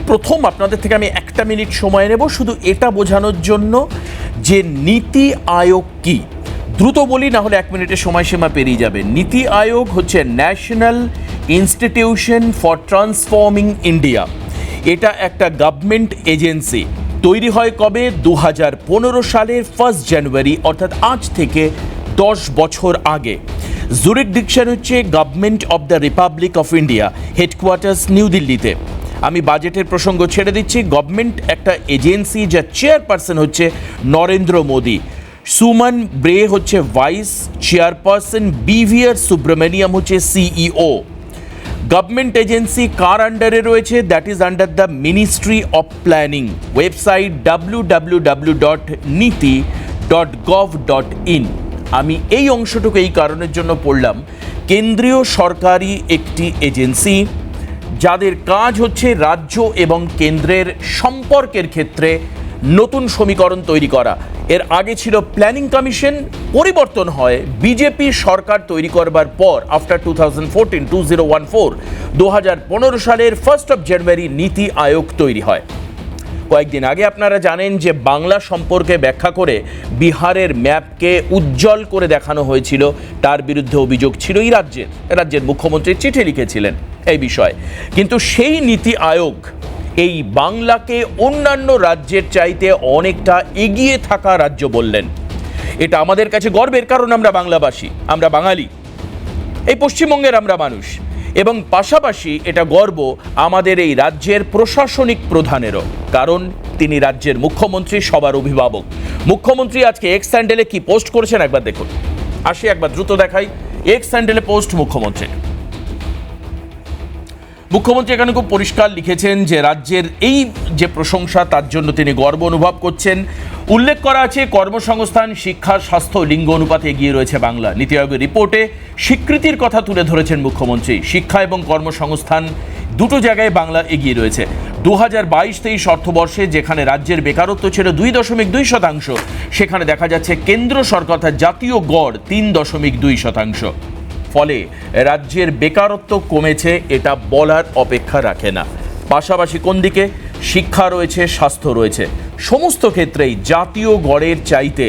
প্রথম আপনাদের থেকে আমি একটা মিনিট সময় নেব শুধু এটা বোঝানোর জন্য যে নীতি আয়োগ কি। দ্রুত বলি, না হলে এক মিনিটের সময়সীমা পেরিয়ে যাবে। নীতি আয়োগ হচ্ছে national institution for transforming India. এটা একটা গভর্নমেন্ট এজেন্সি। তৈরি হয় কবে? 2015 সালের 1 জানুয়ারি, অর্থাৎ আজ থেকে 10 বছর আগে। জুরিসডিকশন হচ্ছে government of the Republic of India, headquarters new দিল্লিতে। আমি বাজেটের প্রসঙ্গ ছেড়ে দিচ্ছি। গভর্নমেন্ট একটা এজেন্সি, যার চেয়ারপারসন হচ্ছে নরেন্দ্র মোদী। সুমন ব্রে হচ্ছে ভাইস চেয়ারপারসন, বিভিআর সুব্রমণিয়াম হচ্ছে সিইও। গভর্নমেন্ট এজেন্সি কার আন্ডারে রয়েছে? That is under the ministry of planning. Website www.niti.gov.in। আমি এই অংশটুকু এই কারণের জন্য পড়লাম, কেন্দ্রীয় সরকারি একটি এজেন্সি যাদের কাজ হচ্ছে রাজ্য এবং কেন্দ্রের সম্পর্কের ক্ষেত্রে নতুন সমীকরণ তৈরি করা। এর আগে ছিল প্ল্যানিং কমিশন, পরিবর্তন হয় বিজেপি সরকার তৈরি করবার পর। আফটার 2015 সালের 1 জানুয়ারি নীতি আয়োগ তৈরি হয়। কয়েকদিন আগে আপনারা জানেন যে বাংলা সম্পর্কে ব্যাখ্যা করে বিহারের ম্যাপকে উজ্জ্বল করে দেখানো হয়েছিল। তার বিরুদ্ধে অভিযোগ ছিল এই রাজ্যের মুখ্যমন্ত্রী চিঠি লিখেছিলেন এই বিষয়ে। কিন্তু সেই নীতি আয়োগ এই বাংলাকে অন্যান্য রাজ্যের চাইতে অনেকটা এগিয়ে থাকা রাজ্য বললেন। এটা আমাদের কাছে গর্বের, কারণ আমরা বাংলাভাষী, আমরা বাঙালি, এই পশ্চিমবঙ্গের আমরা মানুষ। এবং পাশাপাশি এটা গর্ব আমাদের এই রাজ্যের প্রশাসনিক প্রধানেরও, কারণ তিনি রাজ্যের মুখ্যমন্ত্রী, সবার অভিভাবক। মুখ্যমন্ত্রী আজকে এক্স হ্যান্ডেলে কি পোস্ট করেছেন একবার দেখুন। আসি একবার দ্রুত দেখাই এক্স হ্যান্ডেলে পোস্ট মুখ্যমন্ত্রীর। মুখ্যমন্ত্রী এখানে খুব পরিষ্কার লিখেছেন যে রাজ্যের এই যে প্রশংসা, তার জন্য তিনি গর্ব অনুভব করছেন। উল্লেখ করা আছে কর্মসংস্থান, শিক্ষা, স্বাস্থ্য, লিঙ্গ অনুপাতে এগিয়ে রয়েছে বাংলা। নীতি আয়োগের রিপোর্টে স্বীকৃতির কথা তুলে ধরেছেন মুখ্যমন্ত্রী। শিক্ষা এবং কর্মসংস্থান দুটো জায়গায় বাংলা এগিয়ে রয়েছে। 2022-23 অর্থবর্ষে যেখানে রাজ্যের বেকারত্ব ছিল 2.2%, সেখানে দেখা যাচ্ছে কেন্দ্র সরকার অর্থাৎ জাতীয় গড় 3.2%। ফলে রাজ্যের বেকারত্ব কমেছে, এটা বলার অপেক্ষা রাখে না। পাশাপাশি কোন দিকে? শিক্ষা রয়েছে, স্বাস্থ্য রয়েছে, সমস্ত ক্ষেত্রেই জাতীয় গড়ের চাইতে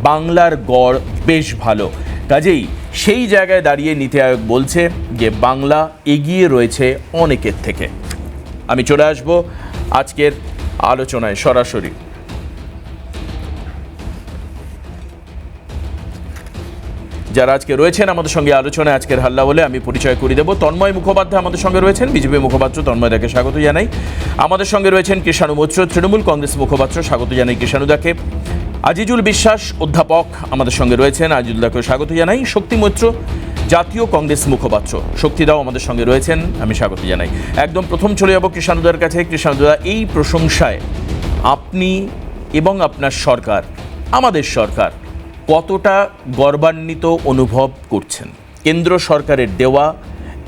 বাংলার গড় বেশ ভালো। কাজেই সেই জায়গায় দাঁড়িয়ে নীতি আয়োগ বলছে যে বাংলা এগিয়ে রয়েছে অনেকের থেকে। আমি চলে আসব আজকের আলোচনায় সরাসরি। যারা আজকে রয়েছেন আমাদের সঙ্গে আলোচনায় আজকের হাল্লা বলে, আমি পরিচয় করে দেব। তন্ময় মুখোপাধ্যায় আমাদের সঙ্গে রয়েছেন, বিজেপি মুখপাত্র। তন্ময়দাকে স্বাগত জানাই। আমাদের সঙ্গে রয়েছেন কৃষাণু মৈত্র, তৃণমূল কংগ্রেস মুখপাত্র। স্বাগত জানাই কৃষাণুদাকে। আজিজুল বিশ্বাস অধ্যাপক আমাদের সঙ্গে রয়েছেন, আজিজুলদাকে স্বাগত জানাই। শক্তি মৈত্র, জাতীয় কংগ্রেস মুখপাত্র। শক্তিদাও আমাদের সঙ্গে রয়েছেন, আমি স্বাগত জানাই। একদম প্রথম চলে যাব কৃষাণুদার কাছে। কৃষাণুদা, এই প্রশংসায় আপনি এবং আপনার সরকার, আমাদের সরকার, কতটা গর্বান্বিত অনুভব করছেন? কেন্দ্র সরকারের দেওয়া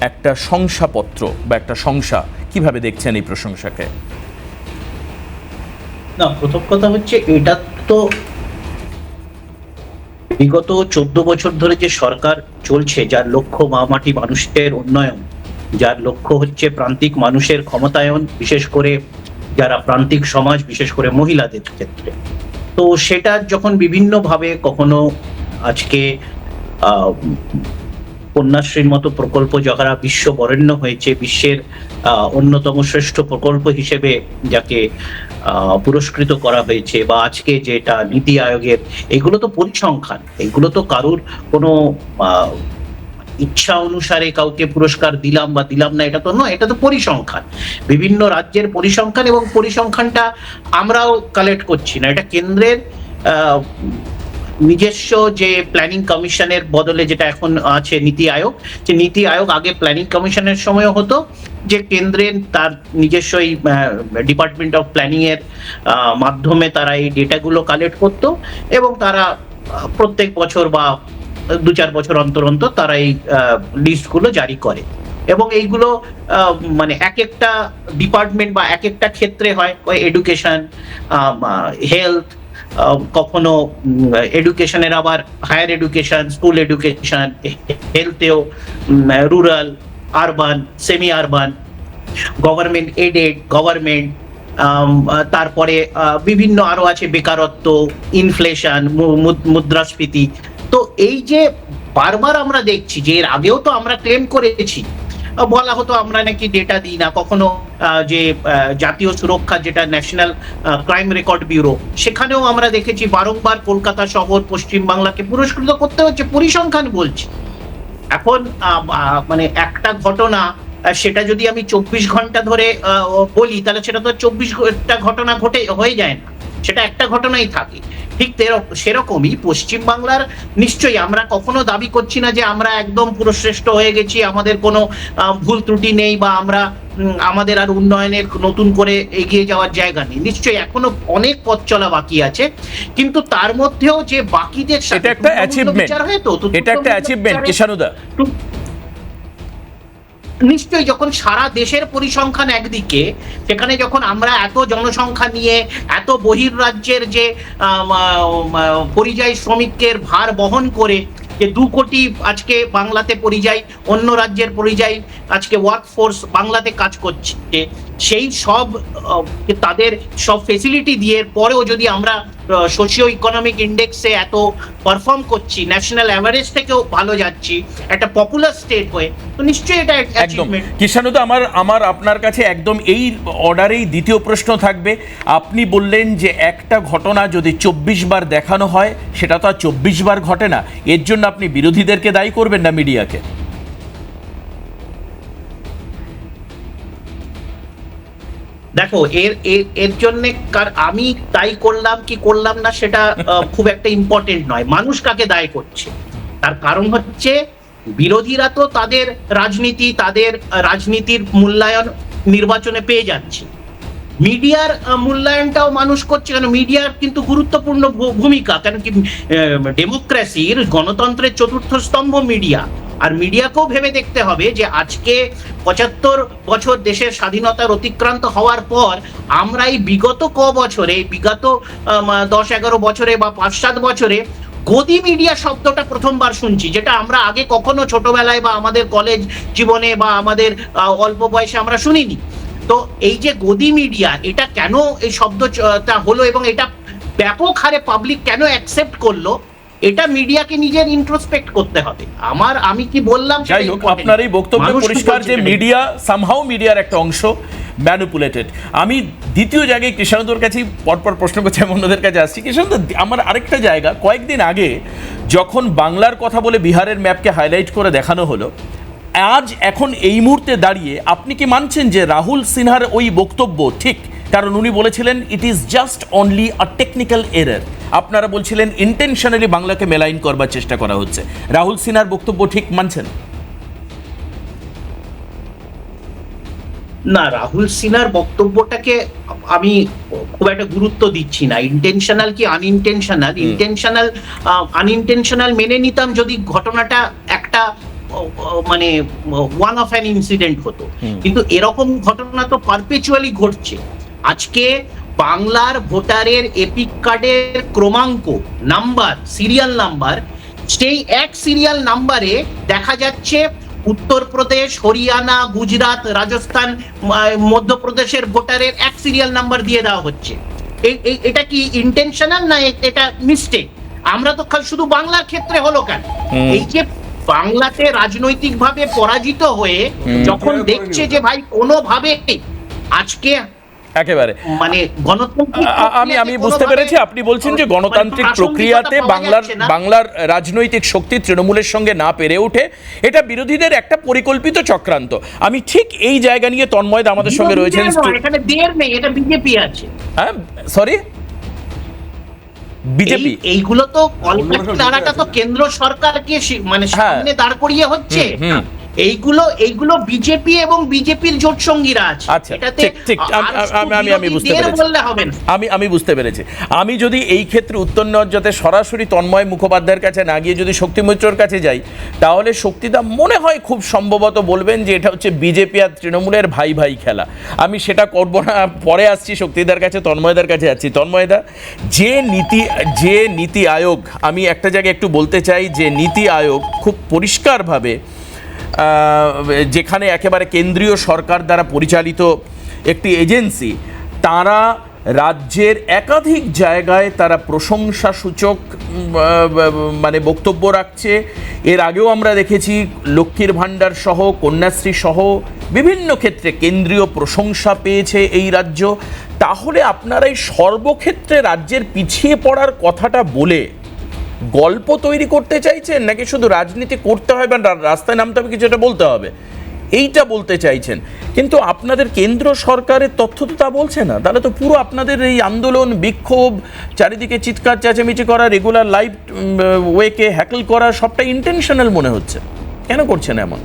একটা শংসাপত্র বা একটা শংসা, কিভাবে দেখছেন এই প্রশংসাকে? না, প্রথম কথা হচ্ছে এটা তো বিগত 14 বছর ধরে যে সরকার চলছে, যার লক্ষ্য মাটি মানুষের উন্নয়ন, যার লক্ষ্য হচ্ছে প্রান্তিক মানুষের ক্ষমতায়ন, বিশেষ করে যারা প্রান্তিক সমাজ, বিশেষ করে মহিলাদের ক্ষেত্রে। তো সেটা যখন বিভিন্নভাবে কখনো আজকে কন্যাশ্রীর মতো প্রকল্প যারা বিশ্ব বরেণ্য হয়েছে, বিশ্বের অন্যতম শ্রেষ্ঠ প্রকল্প হিসেবে যাকে পুরস্কৃত করা হয়েছে, বা আজকে যেটা নীতি আয়োগের, এগুলো তো পরিসংখ্যান, এগুলো তো কারুর কোনো ইচ্ছা অনুসারে কাউকে পুরস্কার দিলাম বা দিলাম না, এটা তো নয়, এটা তো পরিসংখ্যান, বিভিন্ন রাজ্যের পরিসংখ্যান। এবং পরিসংখ্যানটা আমরাও কালেক্ট করছি না, এটা কেন্দ্রের নিজস্ব যে প্ল্যানিং কমিশনের বদলে যেটা এখন আছে নীতি আয়োগ। যে নীতি আয়োগ আগে প্ল্যানিং কমিশনের সময় হতো, যে কেন্দ্রের তার নিজস্ব ডিপার্টমেন্ট অফ প্ল্যানিং এর মাধ্যমে তারা এই ডেটাগুলো কালেক্ট করতো, এবং তারা প্রত্যেক বছর বা 2-4 বছর অন্তর অন্তর তারা এই লিস্টগুলো জারি করে। এবং এইগুলো মানে এক একটা ডিপার্টমেন্ট বা এক একটা ক্ষেত্রে হয়, এডুকেশন, হেলথ, কখনো এডুকেশনের আবার হায়ার এডুকেশন, স্কুল এডুকেশন, হেলথেও rural, urban, semi urban, government aided, government, তারপরে বিভিন্ন আরো আছে বেকারত্ব, ইনফ্লেশন, মুদ্রাস্ফীতি। তো এই যে বারবার আমরা দেখছি যে এর আগেও তো আমরা ক্লেম করেছি, বলা হতো আমরা নাকি ডেটা দিই না, কখনো যে জাতীয় সুরক্ষা যেটা ন্যাশনাল ক্রাইম রেকর্ড ব্যুরো, সেখানেও আমরা দেখেছি বারংবার কলকাতা শহর, পশ্চিম বাংলাকে পুরস্কৃত করতে হচ্ছে, পরিসংখ্যান বলছি। এখন মানে একটা ঘটনা সেটা যদি আমি 24 ঘন্টা ধরে বলি, তাহলে সেটা তো 24টা ঘটনা হয়ে যায় না, সেটা একটা ঘটনাই থাকে। ঠিক সেরকমই পশ্চিম বাংলার নিশ্চয়ই আমরা কখনো দাবি করছি না যে আমরা একদম পুরো শ্রেষ্ঠ হয়ে গেছি, আমাদের কোনো ভুল ত্রুটি নেই, বা আমরা আমাদের আর উন্নয়নের নতুন করে এগিয়ে যাওয়ার জায়গা নেই। নিশ্চয়ই এখনো অনেক পথ চলা বাকি আছে, কিন্তু তার মধ্যেও যে বাকিদের সাথে এটা একটা অ্যাচিভমেন্ট, এটা একটা অ্যাচিভমেন্ট কিষাণুদা। নিশ্চয়ই যখন সারা দেশের পরিসংখ্যান একদিকে, সেখানে যখন আমরা এত জনসংখ্যা নিয়ে এত বহির্রাজ্যের যে পরিযায়ী শ্রমিকের ভার বহন করে যে 2 কোটি আজকে বাংলাতে পরিযায়ী, অন্য রাজ্যের পরিযায়ী আজকে ওয়ার্কফোর্স বাংলাতে কাজ করছে, সেই সব তাদের সব ফেসিলিটি দিয়ে পরেও যদি আমরা সোশিও ইকোনমিক ইন্ডেক্সে এত পারফর্ম করছি, ন্যাশনাল অ্যাভারেজ থেকেও ভালো যাচ্ছি একটা পপুলার স্টেট হয়ে, তো নিশ্চয়ই এটা একদম। কিষাণুদা, আমার আপনার কাছে একদম এই অর্ডারেই দ্বিতীয় প্রশ্ন থাকবে। আপনি বললেন যে একটা ঘটনা যদি 24 বার দেখানো হয়, সেটা তো আর 24 বার ঘটে না, এর জন্য আপনি বিরোধীদেরকে দায়ী করবেন না, মিডিয়াকে? দেখো, এর জন্য আমি দায়ী করলাম কি করলাম না সেটা খুব একটা ইম্পর্টেন্ট নয়। মানুষ কাকে দায়ী করছে, তার কারণ হচ্ছে বিরোধীরা তো তাদের রাজনীতির মূল্যায়ন নির্বাচনে পেয়ে যাচ্ছে, মিডিয়ার মূল্যায়নটাও মানুষ করছে। কেন, মিডিয়ার কিন্তু গুরুত্বপূর্ণ ভূমিকা, কেন কি ডেমোক্রেসির, গণতন্ত্রের চতুর্থ স্তম্ভ মিডিয়া। আর মিডিয়াকেও ভেবে দেখতে হবে যে আজকে 75 বছর দেশের স্বাধীনতার অতিক্রান্ত হওয়ার পর আমরা এই বিগত বছরে, বিগত 10-11 বছরে বা 5-7 বছরে গদি মিডিয়া শব্দটা প্রথমবার শুনছি, যেটা আমরা আগে কখনো ছোটবেলায় বা আমাদের কলেজ জীবনে বা আমাদের অল্প বয়সে আমরা শুনিনি। তো এই যে গদি মিডিয়া, এটা কেন এই শব্দটা হলো এবং এটা ব্যাপক হারে পাবলিক কেন অ্যাকসেপ্ট করলো, এটা মিডিয়াকে নিজের ইন্ট্রোস্পেক্ট করতে হবে। আমি কি বললাম, যাই হোক, আপনার এই বক্তব্য পরিষ্কার যে মিডিয়া সামহাউ মিডিয়ার একটা অংশ ম্যানিপুলেটেড। আমি দ্বিতীয় জায়গায় কিষাণুদার কাছে পরপর প্রশ্ন করছি, আমি অন্যদের কাছে আসছি। কিষাণুদা, আমার আরেকটা জায়গা, কয়েকদিন আগে যখন বাংলার কথা বলে বিহারের ম্যাপকে হাইলাইট করে দেখানো হলো, এখন এই মুহূর্তে দাঁড়িয়ে আপনি কি মানছেন যে রাহুল সিনহার ওই বক্তব্য ঠিক? কারণ উনি বলেছিলেন it is just only a technical error, আপনারা বলছিলেন ইন্টেনশনালি বাংলাকে মেলাইন করবার চেষ্টা করা হচ্ছে। রাহুল সিনহার বক্তব্য ঠিক মানছেন? না, রাহুল সিনহার বক্তব্যটাকে আমি খুব একটা গুরুত্ব দিচ্ছি না। ইন্টেনশনাল কি আনইনটেনশনাল মেনে নিতাম যদি ঘটনাটা একটা মানে ওয়ান অফ অ্যান ইনসিডেন্ট হতো, কিন্তু এরকম ঘটনা তো পারপেচুয়ালি ঘটছে। আজকে বাংলার ভোটারের এপিক কার্ডের ক্রমাঙ্ক, নাম্বার, সিরিয়াল নাম্বার, সেই এক সিরিয়াল নাম্বারে দেখা যাচ্ছে উত্তরপ্রদেশ, হরিয়ানা, গুজরাট, রাজস্থান, মধ্যপ্রদেশের ভোটারের এক সিরিয়াল নাম্বার দিয়ে দেওয়া হচ্ছে। এটা কি ইন্টেনশনাল না এটা মিস্টেক? আমরা তো শুধু বাংলার ক্ষেত্রে হলো কেন, এই যে বাংলাতে রাজনৈতিকভাবে পরাজিত হয়ে যখন দেখছে যে ভাই কোনোভাবে আজকে একেবারে মানে গণতান্ত্রিক, আমি বুঝতে পেরেছি আপনি বলছেন যে গণতান্ত্রিক প্রক্রিয়াতে বাংলার রাজনৈতিক শক্তি তৃণমূলের সঙ্গে না পেরে ওঠে, এটা বিরোধীদের একটা পরিকল্পিত চক্রান্ত। আমি ঠিক এই জায়গা নিয়ে তন্ময় দা আমাদের সঙ্গে রয়েছেন। এখানে দের নেই, এটা বিজেপি আছে। হ্যাঁ, সরি, বিজেপি এইগুলো তো কলকাতাটা তো কেন্দ্র সরকারকে মানে সামনে দাঁড় করিয়ে হচ্ছে। এইগুলো বিজেপি এবং বিজেপির জোট সঙ্গীরা আছে। এটাতে আমি বুঝতে পেরেছি, আমি বুঝতে পেরেছি। আমি যদি এই ক্ষেত্রে উত্তর নর্যাতে সরাসরি তন্ময় মুখোপাধ্যায়ের কাছে না গিয়ে যদি শক্তি মৈত্রর কাছে যাই, তাহলে শক্তিদা মনে হয় খুব সম্ভবত বলবেন যে এটা হচ্ছে বিজেপি আর তৃণমূলের ভাই ভাই খেলা। আমি সেটা করব না, পরে আসছি শক্তিদার কাছে, তন্ময়দার কাছে যাচ্ছি। তন্ময়দা, যে নীতি আয়োগ, আমি একটা জায়গায় একটু বলতে চাই যে নীতি আয়োগ খুব পরিষ্কারভাবে যেখানে একেবারে কেন্দ্রীয় সরকার দ্বারা পরিচালিত একটি এজেন্সি, তারা রাজ্যের একাধিক জায়গায় তারা প্রশংসাসূচক মানে বক্তব্য রাখছে। এর আগেও আমরা দেখেছি লক্ষ্মীর ভাণ্ডার সহ, কন্যাশ্রী সহ বিভিন্ন ক্ষেত্রে কেন্দ্রীয় প্রশংসা পেয়েছে এই রাজ্য। তাহলে আপনারা এই সর্বক্ষেত্রে রাজ্যের পিছিয়ে পড়ার কথাটা বলে গল্প তৈরি করতে চাইছেন, নাকি শুধু রাজনীতি করতে হবে বা রাস্তায় নামতে হবে কিছু একটা বলতে হবে, এইটা বলতে চাইছেন? কিন্তু আপনাদের কেন্দ্র সরকারের তথ্য তো তা বলছে না। তাহলে তো পুরো আপনাদের এই আন্দোলন, বিক্ষোভ, চারিদিকে চিৎকার চেঁচামেচি করা, রেগুলার লাইভ ওয়েকে হ্যাকল করা, সবটা ইন্টেনশনাল মনে হচ্ছে। কেন করছেন এমন?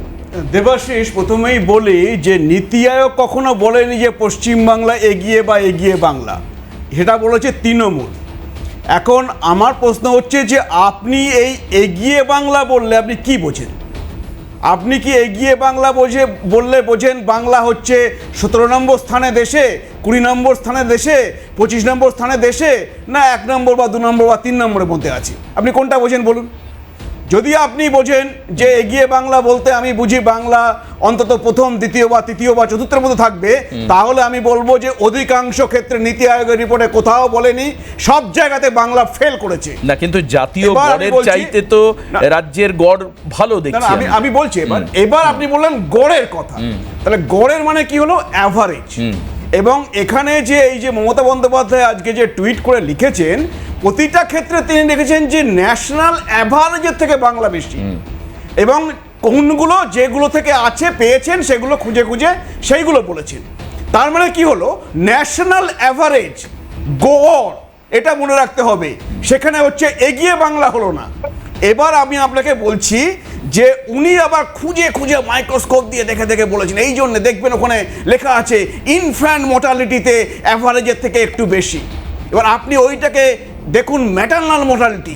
দেবাশিস, প্রথমেই বলি যে নীতি আয়োগ কখনো বলেনি যে পশ্চিমবাংলা এগিয়ে বা এগিয়ে বাংলা, সেটা বলেছে তৃণমূল। এখন আমার প্রশ্ন হচ্ছে যে আপনি এই এগিয়ে বাংলা বললে আপনি কি বোঝেন? আপনি কি এগিয়ে বাংলা বললে বোঝেন বাংলা হচ্ছে 17 নম্বর স্থানে দেশে, 20 নম্বর স্থানে দেশে, 25 নম্বর স্থানে দেশে, না 1 নম্বর বা 2 নম্বর বা 3 নম্বরের মধ্যে আছে? আপনি কোনটা বোঝেন বলুন? যদি আপনি বোঝেন যে এগিয়ে বাংলা বলতে আমি বুঝি বাংলা অন্তত প্রথম, দ্বিতীয় বা তৃতীয় বা চতুর্থের মধ্যে থাকবে, তাহলে আমি বলবো যে অধিকাংশ ক্ষেত্রে নীতি আয়োগের রিপোর্টে কোথাও বলেনি, সব জায়গাতে বাংলা ফেল করেছে। না, কিন্তু জাতীয় গড়ের চাইতে তো রাজ্যের গড় ভালো দেখছি। আমি বলছি এবার আপনি বললেন গড়ের কথা, তাহলে গড়ের মানে কি হলো? অ্যাভারেজ। এবং এখানে যে এই যে মমতা বন্দ্যোপাধ্যায় আজকে যে টুইট করে লিখেছেন, প্রতিটা ক্ষেত্রে তিনি লিখেছেন যে ন্যাশনাল অ্যাভারেজের থেকে বাংলা বেশি, এবং কোনগুলো যেগুলো থেকে আছে পেয়েছেন সেগুলো খুঁজে খুঁজে সেইগুলো বলেছেন। তার মানে কি হলো? ন্যাশনাল অ্যাভারেজ গড়, এটা মনে রাখতে হবে। সেখানে হচ্ছে এগিয়ে বাংলা হলো না। এবার আমি আপনাকে বলছি যে উনি আবার খুঁজে খুঁজে মাইক্রোস্কোপ দিয়ে দেখে দেখে বলেছেন, এই জন্য দেখবেন ওখানে লেখা আছে ইনফ্যান্ট মোর্টালিটিতে অ্যাভারেজের থেকে একটু বেশি। এবার আপনি ওইটাকে দেখুন, ম্যাটারনাল মোর্টালিটি,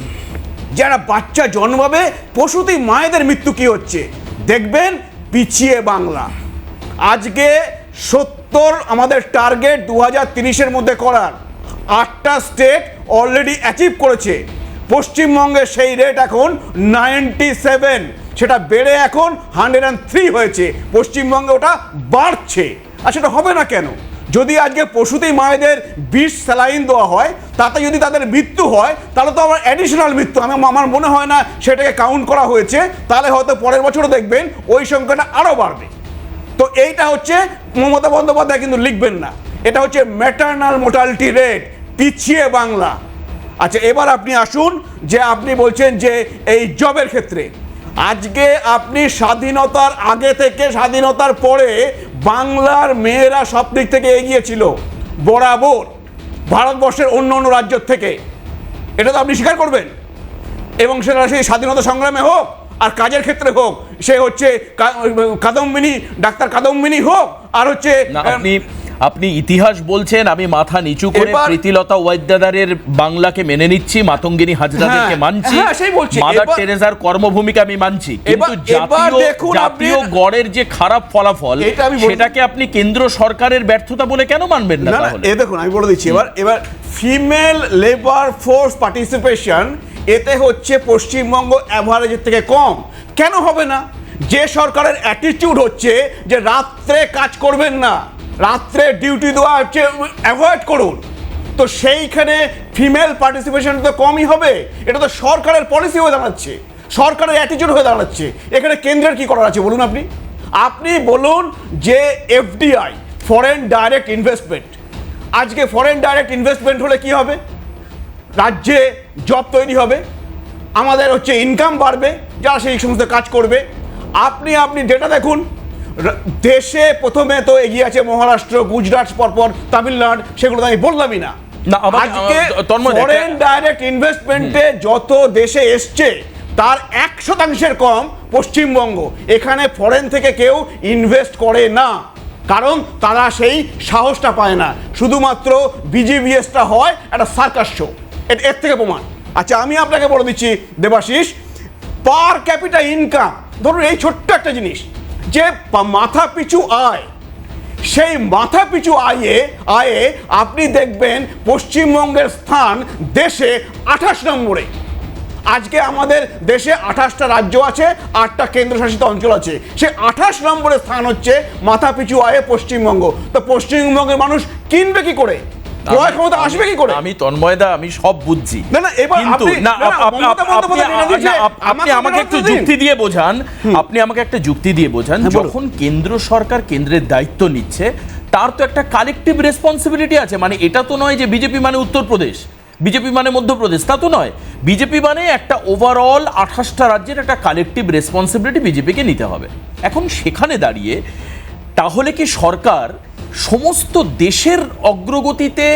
যারা বাচ্চা জন্মাবে, প্রসূতি মায়েদের মৃত্যু কি হচ্ছে, দেখবেন পিছিয়ে বাংলা। আজকে 70 আমাদের টার্গেট 2030-এর মধ্যে করার, 8টা স্টেট অলরেডি অ্যাচিভ করেছে। পশ্চিমবঙ্গে সেই রেট এখন 97, সেটা বেড়ে এখন 103 হয়েছে। পশ্চিমবঙ্গে ওটা বাড়ছে। আর সেটা হবে না কেন? যদি আজকে প্রসূতি মায়েদের 20 স্যালাইন দেওয়া হয়, তাতে যদি তাদের মৃত্যু হয়, তাহলে তো আমার অ্যাডিশনাল মৃত্যু, আমার মনে হয় না সেটাকে কাউন্ট করা হয়েছে। তাহলে হয়তো পরের বছরও দেখবেন ওই সংখ্যাটা আরও বাড়বে। তো এইটা হচ্ছে মমতা বন্দ্যোপাধ্যায় কিন্তু লিখবেন না, এটা হচ্ছে ম্যাটারনাল মোর্টালিটি রেট, পিছিয়ে বাংলা। আচ্ছা, এবার আপনি আসুন যে আপনি বলছেন যে এই জবের ক্ষেত্রে আজকে আপনি স্বাধীনতার আগে থেকে স্বাধীনতার পরে বাংলার মেয়েরা সব দিক থেকে এগিয়ে ছিল বরাবর ভারতবর্ষের অন্য অন্য রাজ্যের থেকে। এটা তো আপনি স্বীকার করবেন। এবং সেটা সেই স্বাধীনতা সংগ্রামে হোক আর কাজের ক্ষেত্রে হোক, সে হচ্ছে কাদম্বিনী, ডাক্তার কাদম্বিনী হোক, আর হচ্ছে আপনি ইতিহাস বলছেন, আমি মাথা নিচু করে প্রীতিলতা ওয়াদ্দেদারের বাংলাকে মেনে নিচ্ছি, মাতঙ্গিনী হাজরাদেরকে মানছি, মাদার টেরেসার কর্মভূমিকে আমি মানছি, কিন্তু জাতীয় গড়ের যে খারাপ ফলাফল, সেটাকে আপনি কেন্দ্র সরকারের ব্যর্থতা বলে কেন মানবেন না? তাহলে দেখুন, আমি বলে দিচ্ছি এবার ফিমেল লেবার ফোর্স পার্টিসিপেশন এতে হচ্ছে পশ্চিমবঙ্গ অ্যাভারেজের থেকে কম। কেন হবে না? যে সরকারের অ্যাটিটিউড হচ্ছে যে রাত্রে কাজ করবেন না, রাত্রে ডিউটি দেওয়া হচ্ছে অ্যাভয়েড করুন, তো সেইখানে ফিমেল পার্টিসিপেশন তো কমই হবে। এটা তো সরকারের পলিসি হয়ে দাঁড়াচ্ছে, সরকারের অ্যাটিটিউড হয়ে দাঁড়াচ্ছে। এখানে কেন্দ্রের কি করার আছে বলুন? আপনি বলুন যে এফডিআই, ফরেন ডাইরেক্ট ইনভেস্টমেন্ট, আজকে ফরেন ডাইরেক্ট ইনভেস্টমেন্ট হলে কি হবে? রাজ্যে জব তৈরি হবে, আমাদের হচ্ছে ইনকাম বাড়বে, যারা সেই সমস্ত কাজ করবে। আপনি ডেটা দেখুন, দেশে প্রথমে তো এগিয়ে আছে মহারাষ্ট্র, গুজরাট, পরপর তামিলনাড়ু, সেগুলো তো আমি বললামই না। আজকে ফরেন ডাইরেক্ট ইনভেস্টমেন্টে যত দেশে এসছে তার 1% কম পশ্চিমবঙ্গ। এখানে ফরেন থেকে কেউ ইনভেস্ট করে না, কারণ তারা সেই সাহসটা পায় না। শুধুমাত্র বিজিবিএসটা হয় একটা সার্কাস শো, এর থেকে প্রমাণ। আচ্ছা, আমি আপনাকে বলে দিচ্ছি দেবাশিস, পার ক্যাপিটা ইনকাম, ধরুন এই ছোট্ট একটা জিনিস, যে মাথা পিছু আয়, সেই মাথা পিছু আয়ে আপনি দেখবেন পশ্চিমবঙ্গের স্থান দেশে 28 নম্বরে। আজকে আমাদের দেশে 28টা রাজ্য আছে, 8টা কেন্দ্রশাসিত অঞ্চল আছে, সে 28 নম্বরের স্থান হচ্ছে মাথাপিছু আয়ে পশ্চিমবঙ্গ। তো পশ্চিমবঙ্গের মানুষ কিনবে কি করে, ক্রয় ক্ষমতা আসবে কি করে? আমি তন্ময়দা, আমি সব বুঝছি, না না এবার কিন্তু আপনি আমাকে একটু যুক্তি দিয়ে বোঝান, আপনি আমাকে একটা যুক্তি দিয়ে বোঝান। যখন কেন্দ্র সরকার কেন্দ্রের দায়িত্ব নিচ্ছে, তার তো একটা কালেকটিভ রেসপন্সিবিলিটি আছে। মানে এটা তো নয় যে বিজেপি মানে উত্তরপ্রদেশ, বিজেপি মানে মধ্যপ্রদেশ, তা তো নয়। বিজেপি মানে একটা ওভারঅল 28টা রাজ্যের একটা কালেকটিভ রেসপন্সিবিলিটি বিজেপিকে নিতে হবে। এখন সেখানে দাঁড়িয়ে তাহলে কি সরকার সমস্ত দেশের অগ্রগতিতে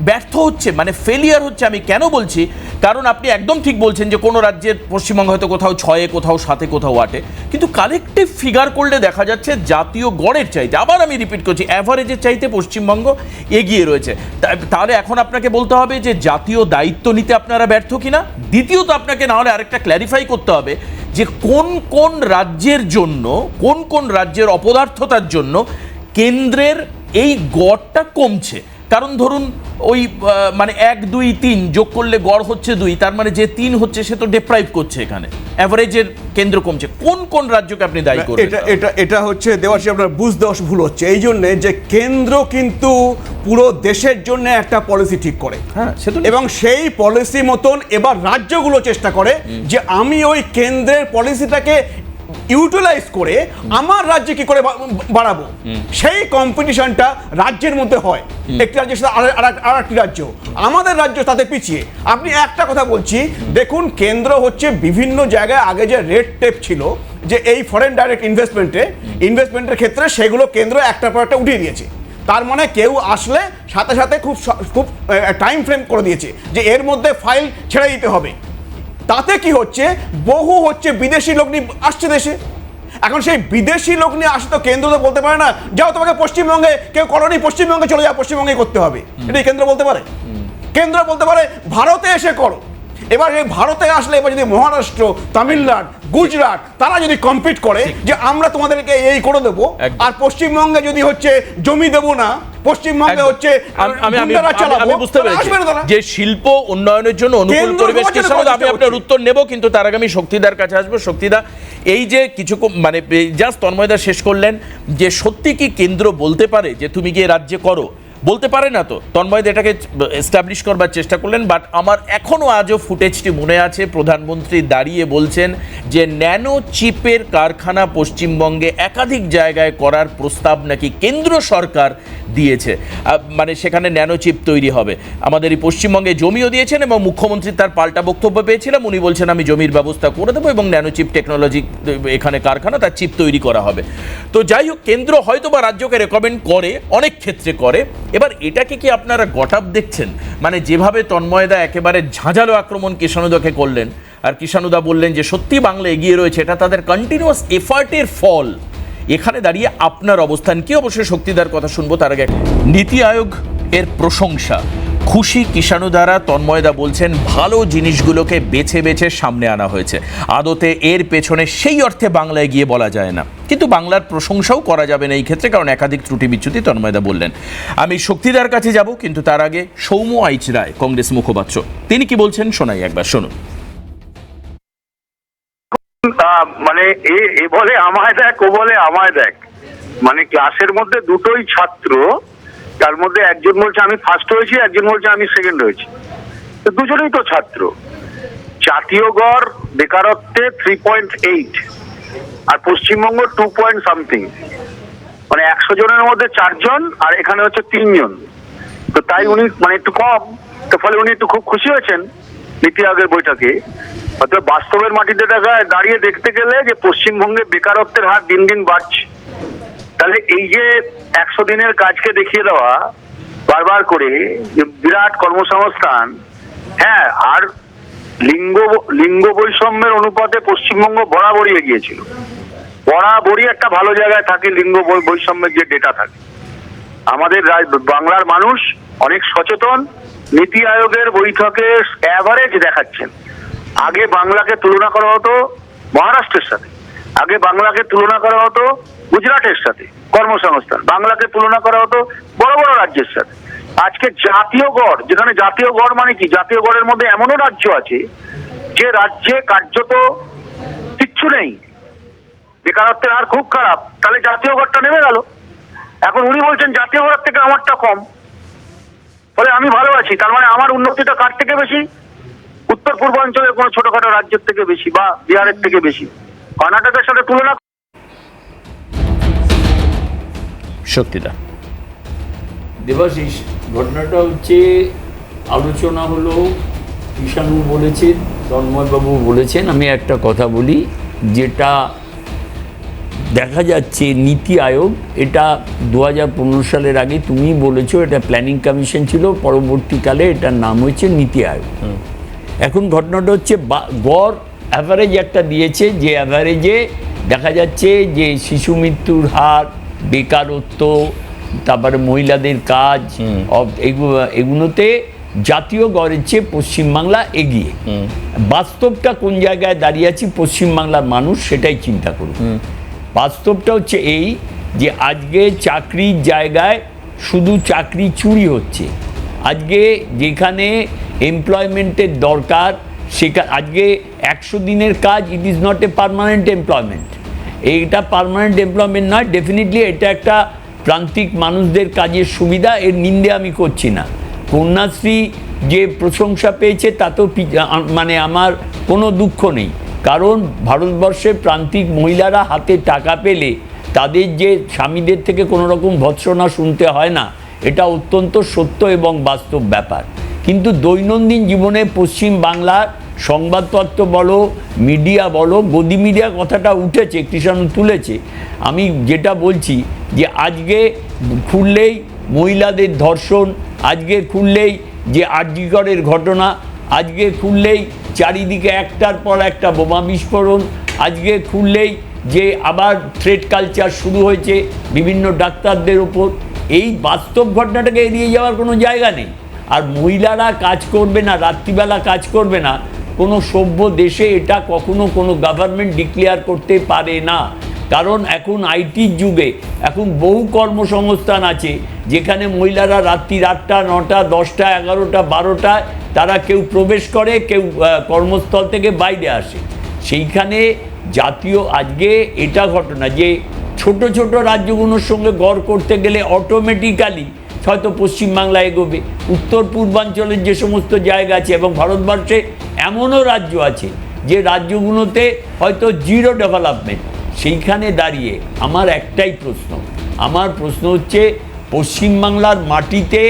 ব্যর্থ হচ্ছে, মানে ফেলিয়ার হচ্ছে? আমি কেন বলছি, কারণ আপনি একদম ঠিক বলছেন যে কোনো রাজ্যের, পশ্চিমবঙ্গ হয়তো কোথাও 6-এ, কোথাও 7-এ, কোথাও 8-এ, কিন্তু কালেকটিভ ফিগার করলে দেখা যাচ্ছে জাতীয় গড়ের চাইতে, আবার আমি রিপিট করছি, অ্যাভারেজের চাইতে পশ্চিমবঙ্গ এগিয়ে রয়েছে। তাহলে এখন আপনাকে বলতে হবে যে জাতীয় দায়িত্ব নিতে আপনারা ব্যর্থ কিনা। দ্বিতীয়ত আপনাকে না হলে আরেকটা ক্ল্যারিফাই করতে হবে যে কোন কোন রাজ্যের জন্য, কোন কোন রাজ্যের অপদার্থতার জন্য কেন্দ্রের এই গড়টা কমছে। কারণ ধরুন ওই মানে 1, 2, 3 যোগ করলে গড় হচ্ছে 2, তার মানে যে 3 হচ্ছে সে তো ডেপ্রাইভ করছে, এখানে অ্যাভারেজের কেন্দ্র কমছে। কোন কোন রাজ্যকে আপনি দায়ী করবেন? এটা হচ্ছে দেওয়াশী, আপনার বুঝতে ভুল হচ্ছে। এই জন্যে যে কেন্দ্র কিন্তু পুরো দেশের জন্য একটা পলিসি ঠিক করে, হ্যাঁ, এবং সেই পলিসি মতন এবার রাজ্যগুলো চেষ্টা করে যে আমি ওই কেন্দ্রের পলিসিটাকে ইউটিলাইজ করে আমার রাজ্যে কি করে বাড়াবো, সেই কম্পিটিশনটা রাজ্যের মধ্যে হয়। একটি রাজ্যের সাথে আর একটি রাজ্য, আমাদের রাজ্য তাতে পিছিয়ে। আপনি একটা কথা বলছি, দেখুন কেন্দ্র হচ্ছে বিভিন্ন জায়গায় আগে যে রেড টেপ ছিল, যে এই ফরেন ডাইরেক্ট ইনভেস্টমেন্টের ক্ষেত্রে, সেগুলো কেন্দ্র একটার পর একটা উঠিয়ে দিয়েছে। তার মানে কেউ আসলে সাথে সাথে খুব টাইম ফ্রেম করে দিয়েছে যে এর মধ্যে ফাইল ছেড়ে দিতে হবে। তাতে কি হচ্ছে, বহু হচ্ছে বিদেশি লোক নিয়ে আসছে দেশে। এখন সেই বিদেশি লোক নিয়ে আসে তো কেন্দ্র তো বলতে পারে না যাও তোমাকে পশ্চিমবঙ্গে কেউ করনি, পশ্চিমবঙ্গে চলে যাও, পশ্চিমবঙ্গে করতে হবে। এটাই কেন্দ্র বলতে পারে? কেন্দ্র বলতে পারে ভারতে এসে করো। এবার এই ভারতে আসলে এবার যদি মহারাষ্ট্র, তামিলনাড়ু, গুজরাট তারা যদি কম্পিট করে যে আমরা তোমাদেরকে এই করে দেবো, আর পশ্চিমবঙ্গে যদি হচ্ছে জমি দেবো না, পশ্চিমবঙ্গে হচ্ছে আমি বুঝতে পেরেছি যে শিল্প উন্নয়নের জন্য অনুকূল পরিবেশ। আমি আপনার উত্তর নেব, কিন্তু তার আগে আমি শক্তিদার কাছে আসবো। শক্তিদা, এই যে কিছু মানে জাস্ট তন্ময়দা শেষ করলেন, যে সত্যি কি কেন্দ্র বলতে পারে যে তুমি গিয়ে রাজ্যে করো? বলতে পারে না তো। তন্ময়দা এটাকে এস্টাবলিশ করবার চেষ্টা করলেন, বাট আমার এখনও আজও ফুটেজটি মনে আছে, প্রধানমন্ত্রী দাঁড়িয়ে বলছেন যে ন্যানো চিপের কারখানা পশ্চিমবঙ্গে একাধিক জায়গায় করার প্রস্তাব নাকি কেন্দ্র সরকার দিয়েছে, মানে সেখানে ন্যানো চিপ তৈরি হবে। আমাদের এই পশ্চিমবঙ্গে জমিও দিয়েছেন, এবং মুখ্যমন্ত্রী তার পাল্টা বক্তব্য পেয়েছিলাম, উনি বলছেন আমি জমির ব্যবস্থা করে দেবো এবং ন্যানো চিপ টেকনোলজি এখানে কারখানা, তার চিপ তৈরি করা হবে। তো যাই হোক, কেন্দ্র হয়তো বা রাজ্যকে রেকমেন্ড করে, অনেক ক্ষেত্রে করে। এবার এটাকে কি আপনারা গট আপ দেখছেন? মানে যেভাবে তন্ময়দা একেবারে ঝাঁঝালো আক্রমণ কিষাণুদাকে করলেন, আর কিষাণুদা বললেন যে সত্যি বাংলা এগিয়ে রয়েছে, এটা তাদের কন্টিনিউয়াস এফার্টের ফল। এখানে দাঁড়িয়ে আপনার অবস্থান কি? অবশ্যই শক্তিদার কথা শুনবো। তার আগে নীতি আয়োগ এর প্রশংসা, খুশি কিষাণুদারা। তন্ময়দা বলছেন ভালো জিনিসগুলোকে বেছে বেছে সামনে আনা হয়েছে। আদতে এর পেছনে সেই অর্থে বাংলায় গিয়ে বলা যায় না, কিন্তু বাংলার প্রশংসাও করা যাবে না এই ক্ষেত্রে, কারণ একাধিক ত্রুটি বিচ্যুতি তন্ময়দা বললেন। আমি শক্তিদার কাছে যাব, কিন্তু তার আগে সৌম্য আইচ রায়, কংগ্রেস মুখপাত্র, তিনি কি বলছেন শোনাই একবার, শুনুন। মানে এ বলে আমায় দেখ, ও বলে আমায় দেখ। মানে ক্লাসের মধ্যে দুটোই ছাত্র, তার মধ্যে একজন বলছে আমি ফার্স্ট হয়েছি, একজন বলছে আমি সেকেন্ড হয়েছি। তো দুজনেই তো ছাত্র। জাতীয় গড় বেকারত্বে 3.8, আর পশ্চিমবঙ্গ 2 সামথিং। মানে 100 জনের মধ্যে 4 জন, আর এখানে হচ্ছে 3 জন। তো তাই উনি মানে একটু কম, তো ফলে উনি একটু খুব খুশি হয়েছেন নীতি আয়োগের বৈঠকে। অর্থাৎ বাস্তবের মাটিতে দাঁড়িয়ে দেখতে গেলে যে পশ্চিমবঙ্গে বেকারত্বের হার দিন দিন বাড়ছে। তাহলে এই যে 100 দিনের কাজকে দেখিয়ে দেওয়া বারবার করে, যে বিরাট কর্মসংস্থান, হ্যাঁ, আর লিঙ্গ বৈষম্যের অনুপাতে পশ্চিমবঙ্গ বরাবরই এগিয়েছিল। বরাবরই একটা ভালো জায়গায় থাকে লিঙ্গ বৈষম্যের যে ডেটা থাকে। আমাদের বাংলার মানুষ অনেক সচেতন। নীতি আয়োগের বৈঠকে অ্যাভারেজ দেখাচ্ছেন। আগে বাংলাকে তুলনা করা হতো মহারাষ্ট্রের সাথে, আগে বাংলাকে তুলনা করা হতো গুজরাটের সাথে কর্মসংস্থান, বাংলাকে তুলনা করা হতো বড় বড় রাজ্যের সাথে। আজকে জাতীয় গড়, যেখানে জাতীয় গড় মানে কি, জাতীয় গড়ের মধ্যে এমনও রাজ্য আছে যে রাজ্যে কার্যত কিচ্ছু নেই, বেকারত্বের হার খুব খারাপ, তাহলে জাতীয় করটা নেমে গেল। এখন উনি বলছেন জাতীয় কর থেকে আমারটা কম, ফলে আমি ভালো আছি, তার মানে আমার উন্নতিটা কার থেকে বেশি? উত্তর পূর্বাঞ্চলের কোনো ছোটখাটো রাজ্যের থেকে বেশি, বা বিহারের থেকে বেশি। কর্ণাটকের সাথে তুলনা। শক্তিদা, দেবাশিস, ঘটনাটা হচ্ছে আলোচনা হলো, কৃষাণু বলেছেন, তন্ময়বাবু বলেছেন। আমি একটা কথা বলি, যেটা দেখা যাচ্ছে নীতি আয়োগ, এটা 2015 সালের আগে তুমি বলেছো এটা প্ল্যানিং কমিশন ছিল, পরবর্তীকালে এটার নাম হয়েছে নীতি আয়োগ। এখন ঘটনাটা হচ্ছে গড় অ্যাভারেজ একটা দিয়েছে, যে অ্যাভারেজে দেখা যাচ্ছে যে শিশু মৃত্যুর হার, বেকারত্ব, তারপরে মহিলাদের কাজ, এগুলোতে জাতীয় গড়ের চেয়ে পশ্চিমবাংলা এগিয়ে। বাস্তবটা কোন জায়গায় দাঁড়িয়ে আছি পশ্চিমবাংলার মানুষ, সেটাই চিন্তা করুন। বাস্তবটা হচ্ছে এই যে আজকে চাকরির জায়গায় শুধু চাকরি চুরি হচ্ছে। আজকে যেখানে এমপ্লয়মেন্টের দরকার, সেখানে আজকে 100 দিনের কাজ, it is not a permanent employment. এইটা পার্মানেন্ট এমপ্লয়মেন্ট নয়, ডেফিনেটলি এটা একটা প্রান্তিক মানুষদের কাজের সুবিধা, এর নিন্দে আমি করছি না। কন্যাশ্রী যে প্রশংসা পেয়েছে তাতেও মানে আমার কোনো দুঃখ নেই, কারণ ভারতবর্ষের প্রান্তিক মহিলারা হাতে টাকা পেলে তাদের যে স্বামীদের থেকে কোনো রকম ভৎসনা শুনতে হয় না, এটা অত্যন্ত সত্য এবং বাস্তব ব্যাপার। কিন্তু দৈনন্দিন জীবনে পশ্চিম বাংলার সংবাদপত্র বলো, মিডিয়া বলো, গদি মিডিয়া কথাটা উঠেছে, কৃষাণু তুলেছে। আমি যেটা বলছি যে আজকে খুললেই মহিলাদের ধর্ষণ, আজকে খুললেই যে আরজিকরের ঘটনা, আজকে খুললেই চারিদিকে একটার পর একটা বোমা বিস্ফোরণ, আজকে খুললেই যে আবার থ্রেট কালচার শুরু হয়েছে বিভিন্ন ডাক্তারদের ওপর। এই বাস্তব ঘটনাটাকে এড়িয়ে যাওয়ার কোনো জায়গা নেই। আর মহিলারা কাজ করবে না, রাত্রিবেলা কাজ করবে না, কোনো সভ্য দেশে এটা কখনো কোনো গভর্নমেন্ট ডিক্লেয়ার করতে পারে না। কারণ এখন আইটির যুগে এখন বহু কর্মসংস্থান আছে যেখানে মহিলারা রাত্রি 8টা, 9টা, 10টা, 11টা, 12টায় তারা কেউ প্রবেশ করে, কেউ কর্মস্থল থেকে বাইরে আসে। সেইখানে জাতীয় আজকে এটা ঘটনা যে ছোট ছোট রাজ্যগুলোর সঙ্গে গড় করতে গেলে অটোমেটিক্যালি হয়তো পশ্চিমবাংলা এগোবে। উত্তর পূর্বাঞ্চলের যে সমস্ত জায়গা আছে, এবং ভারতবর্ষে এমনও রাজ্য আছে যে রাজ্যগুলোতে হয়তো জিরো ডেভেলপমেন্ট, সেইখানে দাঁড়িয়ে আমার একটাই প্রশ্ন, আমার প্রশ্ন হচ্ছে পশ্চিমবাংলার মাটিতে